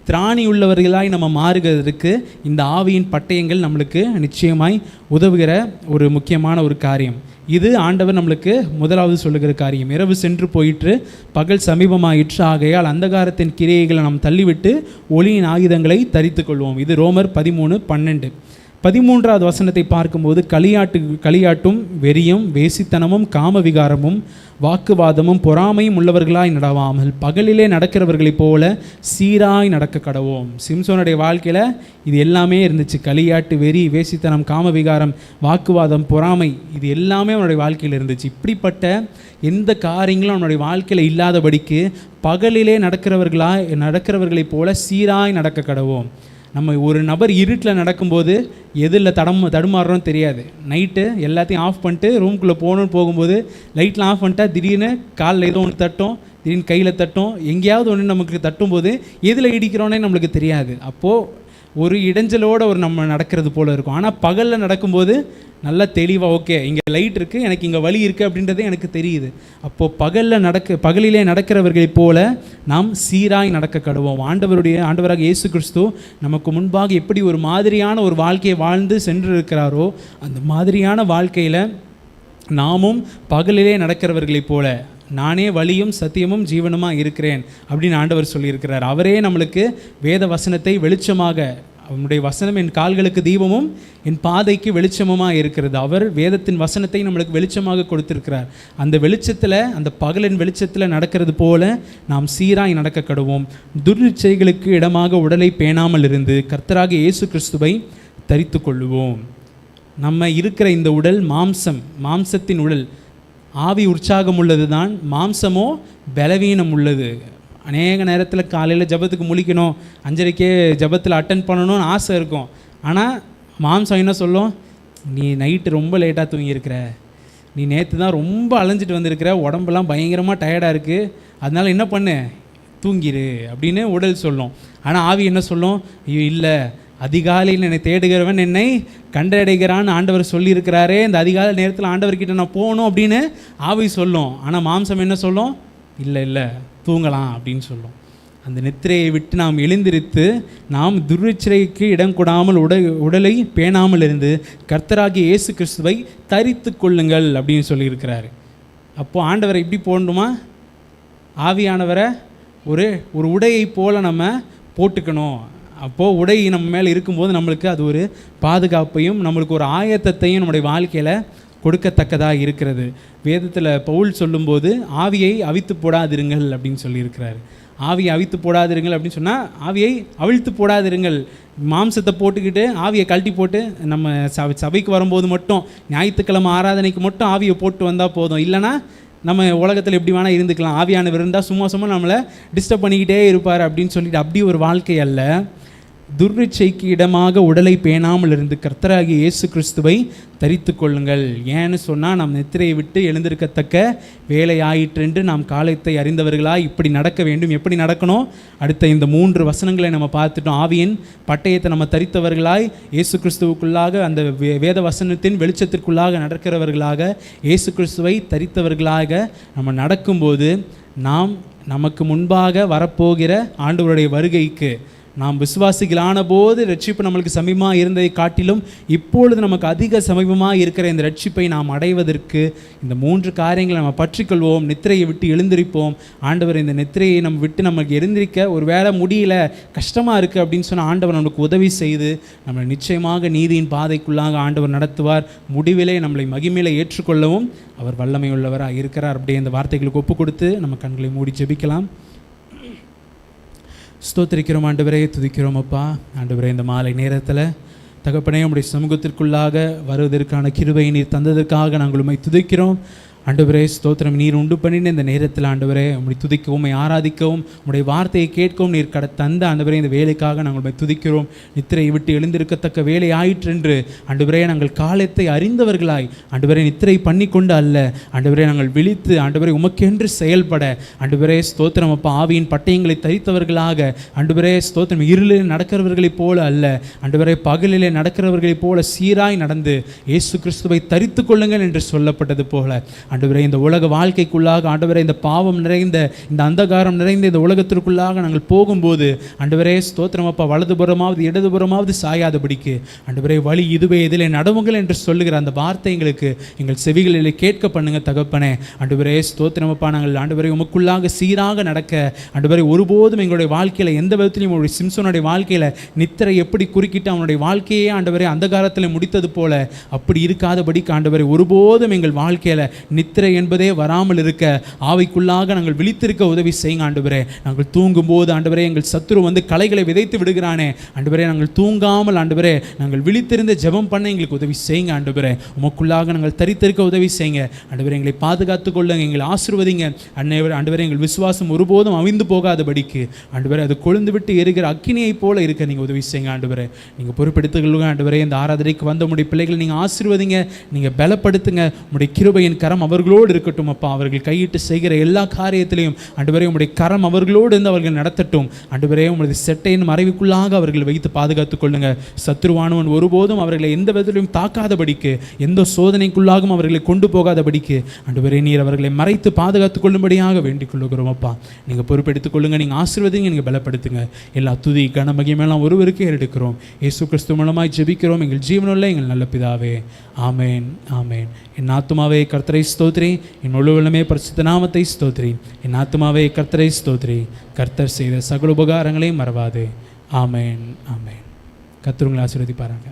திராணியுள்ளவர்களாய் நம்ம மாறுகிறதுக்கு இந்த ஆவியின் பட்டயங்கள் நம்மளுக்கு நிச்சயமாய் உதவுகிற ஒரு முக்கியமான ஒரு காரியம். இது ஆண்டவர் நம்மளுக்கு முதலாவது சொல்லுகிற காரியம். இரவு சென்று போயிற்று, பகல் சமீபமாயிற்று, ஆகையால் அந்தகாரத்தின் கிரியைகளை நாம் தள்ளிவிட்டு ஒளியின் ஆயுதங்களை தரித்து கொள்வோம். இது ரோமர் 13:12. 13வது வசனத்தை பார்க்கும்போது களியாட்டும் வெறியும் வேசித்தனமும் காமவிகாரமும் வாக்குவாதமும் பொறாமையும் உள்ளவர்களாய் நடவாமல் பகலிலே நடக்கிறவர்களைப் போல சீராய் நடக்க கடவோம். சிம்சோனுடைய வாழ்க்கையில் இது எல்லாமே இருந்துச்சு. களியாட்டு, வெறி, வேசித்தனம், காமவிகாரம், வாக்குவாதம், பொறாமை, இது எல்லாமே அவனுடைய வாழ்க்கையில் இருந்துச்சு. இப்படிப்பட்ட எந்த காரியங்களும் அவனுடைய வாழ்க்கையில் இல்லாதபடிக்கு பகலிலே நடக்கிறவர்களைப் போல சீராய் நடக்க கடவோம். நம்ம ஒரு நபர் இருட்டில் நடக்கும்போது எதில் தடுமாறுறோன்னு தெரியாது. நைட்டு எல்லாத்தையும் ஆஃப் பண்ணிட்டு ரூம்குள்ளே போகணுன்னு போகும்போது லைட்லாம் ஆஃப் பண்ணிட்டா திடீர்னு காலில் ஏதோ ஒன்று தட்டும், திடீர்னு கையில் தட்டும், எங்கேயாவது ஒன்று நமக்கு தட்டும்போது எதில் இடிக்கிறோன்னே நம்மளுக்கு தெரியாது. அப்போது ஒரு இடைஞ்சலோடு நம்ம நடக்கிறது போல் இருக்கும். ஆனால் பகலில் நடக்கும்போது நல்லா தெளிவாக ஓகே இங்கே லைட் இருக்குது, எனக்கு இங்கே வழி இருக்குது அப்படின்றதே எனக்கு தெரியுது. அப்போது பகலிலே நடக்கிறவர்களைப் போல நாம் சீராய் நடக்க கடவோம். ஆண்டவராக இயேசு கிறிஸ்து நமக்கு முன்பாக எப்படி ஒரு மாதிரியான ஒரு வாழ்க்கையை வாழ்ந்து சென்று இருக்கிறாரோ அந்த மாதிரியான வாழ்க்கையில் நாமும் பகலிலே நடக்கிறவர்களைப் போல நானே வழியும் சத்தியமும் ஜீவனுமாக இருக்கிறேன் அப்படின்னு ஆண்டவர் சொல்லியிருக்கிறார். அவரே நம்மளுக்கு வேத வசனத்தை வெளிச்சமாக, அவனுடைய வசனம் என் கால்களுக்கு தீபமும் என் பாதைக்கு வெளிச்சமுமாக இருக்கிறது. அவர் வேதத்தின் வசனத்தை நம்மளுக்கு வெளிச்சமாக கொடுத்திருக்கிறார். அந்த வெளிச்சத்தில், அந்த பகலின் வெளிச்சத்தில் நடக்கிறது போல நாம் சீராய் நடக்க கடுவோம். துர்ச்செய்களுக்கு இடமாக உடலை பேணாமல் இருந்து கர்த்தராகிய இயேசு கிறிஸ்துவை தரித்து கொள்ளுவோம். நம்ம இருக்கிற இந்த உடல் மாம்சத்தின் உடல். ஆவி உற்சாகம் உள்ளது தான், மாம்சமோ பலவீனம் உள்ளது. அநேக நேரத்தில் காலையில் ஜபத்துக்கு முழிக்கணும், 5:30க்கே ஜபத்தில் அட்டன் பண்ணணும்னு ஆசை இருக்கும். ஆனால் மாம்சம் என்ன சொல்லும், நீ நைட்டு ரொம்ப லேட்டாக தூங்கியிருக்கிற, நீ நேற்று தான் ரொம்ப அலைஞ்சிட்டு வந்திருக்கிற, உடம்பெல்லாம் பயங்கரமாக டயர்டாக இருக்குது, அதனால் என்ன பண்ணு, தூங்கிடு அப்படின்னு உடல் சொல்லும். ஆனால் ஆவி என்ன சொல்லும், ஐயோ இல்லை, அதிகாலையில் என்னை தேடுகிறவன் என்னை கண்டடைகிறான்னு ஆண்டவர் சொல்லியிருக்கிறாரே, இந்த அதிகாலை நேரத்தில் ஆண்டவர்கிட்ட நான் போகணும் அப்படின்னு ஆவி சொல்லும். ஆனால் மாம்சம் என்ன சொல்லும், இல்லை தூங்கலாம் அப்படின்னு சொல்லும். அந்த நித்திரையை விட்டு நாம் எழுந்திருத்து நாம் துர்ச்சைக்கு இடம் கொடாமல் உடலை பேணாமல் இருந்து கர்த்தராகிய இயேசு கிறிஸ்துவை தரித்து கொள்ளுங்கள் அப்படின்னு சொல்லியிருக்கிறாரு. அப்போது ஆண்டவரை இப்படி போடணுமா, ஆவியானவரை ஒரு உடையை போல் நம்ம போட்டுக்கணும். அப்போது உடை நம்ம மேலே இருக்கும்போது நம்மளுக்கு அது ஒரு பாதுகாப்பையும் நம்மளுக்கு ஒரு ஆயத்தத்தையும் நம்முடைய வாழ்க்கையில் கொடுக்கத்தக்கதாக இருக்கிறது. வேதத்தில் பவுல் சொல்லும்போது ஆவியை அவித்து போடாதிருங்கள் அப்படின்னு சொல்லியிருக்கிறாரு. ஆவியை அவித்து போடாதிருங்கள் அப்படின்னு சொன்னால் ஆவியை அவிழ்த்து போடாதிருங்கள். மாம்சத்தை போட்டுக்கிட்டு ஆவியை கழட்டி போட்டு நம்ம சபைக்கு வரும்போது மட்டும், ஞாயிற்றுக்கிழமை ஆராதனைக்கு மட்டும் ஆவியை போட்டு வந்தால் போதும். இல்லைனா நம்ம உலகத்தில் எப்படி வேணால் இருந்துக்கலாம், ஆவியானவர் இருந்தால் சும்மா நம்மளை டிஸ்டர்ப் பண்ணிக்கிட்டே இருப்பார் அப்படின்னு சொல்லிட்டு அப்படி ஒரு வாழ்க்கை அல்ல. துர்ச்சைக்கு இடமாக உடலை பேணாமல் இருந்து கர்த்தராகிய இயேசு கிறிஸ்துவை தரித்து கொள்ளுங்கள். ஏன்னு சொன்னால் நாம் நித்திரையை விட்டு எழுந்திருக்கத்தக்க வேலை ஆயிற்றென்று நாம் காலத்தை அறிந்தவர்களாய் இப்படி நடக்க வேண்டும். எப்படி நடக்கணும், அடுத்த இந்த 3 வசனங்களை நம்ம பார்த்துட்டோம். ஆவியின் பட்டயத்தை நம்ம தரித்தவர்களாய் இயேசு கிறிஸ்துவுக்குள்ளாக அந்த வேத வசனத்தின் வெளிச்சத்திற்குள்ளாக நடக்கிறவர்களாக இயேசு கிறிஸ்துவை தரித்தவர்களாக நம்ம நடக்கும்போது நமக்கு முன்பாக வரப்போகிற ஆண்டவருடைய வருகைக்கு நாம் விசுவாசிகளான போது ரட்சிப்பு நம்மளுக்கு சமீபமாக இருந்ததை காட்டிலும் இப்பொழுது நமக்கு அதிக சமீபமாக இருக்கிற இந்த ரட்சிப்பை நாம் அடைவதற்கு இந்த 3 காரியங்களை நம்ம பற்றிக்கொள்வோம். நித்திரையை விட்டு எழுந்திருப்போம். ஆண்டவர் இந்த நித்திரையை நம்ம விட்டு நமக்கு எழுந்திருக்க ஒரு வேளை முடியல, கஷ்டமாக இருக்குது அப்படின்னு சொன்னால் ஆண்டவர் நமக்கு உதவி செய்து நம்மளை நிச்சயமாக நீதியின் பாதைக்குள்ளாக ஆண்டவர் நடத்துவார். முடிவிலே நம்மளை மகிமையில ஏற்றுக்கொள்ளவும் அவர் வல்லமை உள்ளவராக இருக்கிறார். அப்படியே இந்த வார்த்தைகளுக்கு ஒப்பு கொடுத்து நம்ம கண்களை மூடி ஜெபிக்கலாம். ஸ்தோத்திரிக்கிறோம் ஆண்டவரே, துதிக்கிறோம் அப்பா. ஆண்டவரே, இந்த மாலை நேரத்தில் தகப்பனே உம்முடைய சமூகத்திற்குள்ளாக வருவதற்கான கிருபையை நீர் தந்ததற்காக நாங்கள் உம்மை துதிக்கிறோம். ஆண்டவரே ஸ்தோத்திரம், நீர் உண்டு பண்ணின இந்த நேரத்தில் ஆண்டவரே உம்மை துதிக்கவும் உம்மை ஆராதிக்கவும் உம்முடைய வார்த்தையை கேட்கவும் நீர் தந்த ஆண்டவரே இந்த வேலைக்காக நாங்கள் உம்மை துதிக்கிறோம். நித்திரையை விட்டு எழுந்திருக்கத்தக்க வேலை ஆயிற்றென்று ஆண்டவரே நாங்கள் காலத்தை அறிந்தவர்களாய் ஆண்டவரே நித்திரை பண்ணி கொண்டு அல்ல ஆண்டவரே நாங்கள் விழித்து ஆண்டவரே உமக்கென்று செயல்பட ஆண்டவரே ஸ்தோத்திரம் அப்பா ஆவியின் பட்டயங்களை தரித்தவர்களாக ஆண்டவரே ஸ்தோத்திரம் இருளில் நடக்கிறவர்களைப் போல அல்ல ஆண்டவரே பகலிலே நடக்கிறவர்களைப் போல சீராய் நடந்து இயேசு கிறிஸ்துவை தரித்து கொள்ளுங்கள் என்று சொல்லப்பட்டது போல ஆண்டவரே இந்த உலக வாழ்க்கைக்குள்ளாக ஆண்டவரே இந்த பாவம் நிறைந்த இந்த அந்தகாரம் நிறைந்த இந்த உலகத்திற்குள்ளாக நாங்கள் போகும்போது ஆண்டவரே ஸ்தோத்திரம் அப்பா வலதுபுறமாவது இடதுபுறமாவது சாயாதபடிக்கு ஆண்டவரே வழி இதுவே இதிலே நடவுங்கள் என்று சொல்லுகிற அந்த வார்த்தை எங்கள் செவிகளில் கேட்க பண்ணுங்க தகப்பனே. ஆண்டவரே ஸ்தோத்திரம் அப்பா நாங்கள் ஆண்டவரே உமக்குள்ளாக சீராக நடக்க ஆண்டவரே ஒருபோதும் எங்களுடைய வாழ்க்கையில் எந்த விதத்திலையும் உங்களுடைய சிம்சோனுடைய வாழ்க்கையில் நித்திரை எப்படி குறுக்கிட்டு அவனுடைய வாழ்க்கையே ஆண்டவரே அந்தகாரத்தில் முடித்தது போல அப்படி இருக்காதபடிக்கு ஆண்டவரே ஒருபோதும் எங்கள் வாழ்க்கையில் நித்திரை என்பதே வராமல் இருக்க, ஆவிக்குள்ளாக நாங்கள் விழித்திருக்க உதவி செய்யுங்க ஆண்டவரே. நாங்கள் தூங்கும்போது ஆண்டவரே எங்கள் சத்துரு வந்து களைகளை விதைத்து விடுகிறானே ஆண்டவரே, நாங்கள் தூங்காமல் ஆண்டவரே நாங்கள் விழித்திருந்த ஜெபம் பண்ண எங்களுக்கு உதவி செய்யுங்க ஆண்டவரே. உமக்குள்ளாக நாங்கள் தரித்திருக்க உதவி செய்யுங்க ஆண்டவரே. எங்களை பாதுகாத்து கொள்ளுங்க, எங்களை ஆசீர்வதிங்க ஆண்டவரே. எங்கள் விசுவாசம் ஒருபோதும் அவிந்து போகாதபடிக்கு ஆண்டவரே அது கொழுந்து விட்டு எரிகிற அக்கினியை போல இருக்க நீங்கள் உதவி செய்யுங்க ஆண்டவரே. நீங்கள் பொறுப்பெடுத்துக் கொள்ளுங்க ஆண்டவரே. இந்த ஆராதனைக்கு வந்த உடைய பிள்ளைகளை நீங்கள் ஆசீர்வதிங்க, நீங்கள் பலப்படுத்துங்க. உடைய கிருபையின் கரம் அவர்களோடு இருக்கட்டும் அப்பா. அவர்கள் கையிட்டு செய்கிற எல்லா காரியத்திலையும் ஆண்டவரே உடைய கரம் அவர்களோடு இருந்து அவர்கள் நடத்தட்டும் ஆண்டவரே. உங்களுடைய செட்டையின் மறைவுக்குள்ளாக அவர்களை வைத்து பாதுகாத்துக் கொள்ளுங்க. சத்ருவானவன் ஒருபோதும் அவர்களை எந்த விதத்திலும் தாக்காதபடிக்கு, எந்த சோதனைக்குள்ளாகவும் அவர்களை கொண்டு போகாதபடிக்கு ஆண்டவரே நீர் அவர்களை மறைத்து பாதுகாத்துக் கொள்ளும்படியாக வேண்டிக் கொள்ளுகிறோம் அப்பா. நீங்கள் பொறுப்பெடுத்துக் கொள்ளுங்க, நீங்கள் ஆசீர்வதிங்க, நீங்கள் பலப்படுத்துங்க. எல்லா துதி கனமகிமையெல்லாம் ஒருவருக்கே எடுக்கிறோம். இயேசு கிறிஸ்து மூலமாய் ஜெபிக்கிறோம் எங்கள் ஜீவனுள்ள எங்கள் நல்ல பிதாவே. ஆமேன், ஆமேன். என் ஆத்துமாவே கர்த்தரை ஸ்தோத்திரி, என் முழுவலுமே பரிசுத்த நாமத்தை ஸ்தோத்திரி. என் ஆத்துமாவே கர்த்தரை ஸ்தோத்திரி, கர்த்தர் செய்த சகல உபகாரங்களையும் மறவாதே. ஆமேன், ஆமேன். கர்த்தர் உங்களை ஆசீர்வதிப்பாராங்க.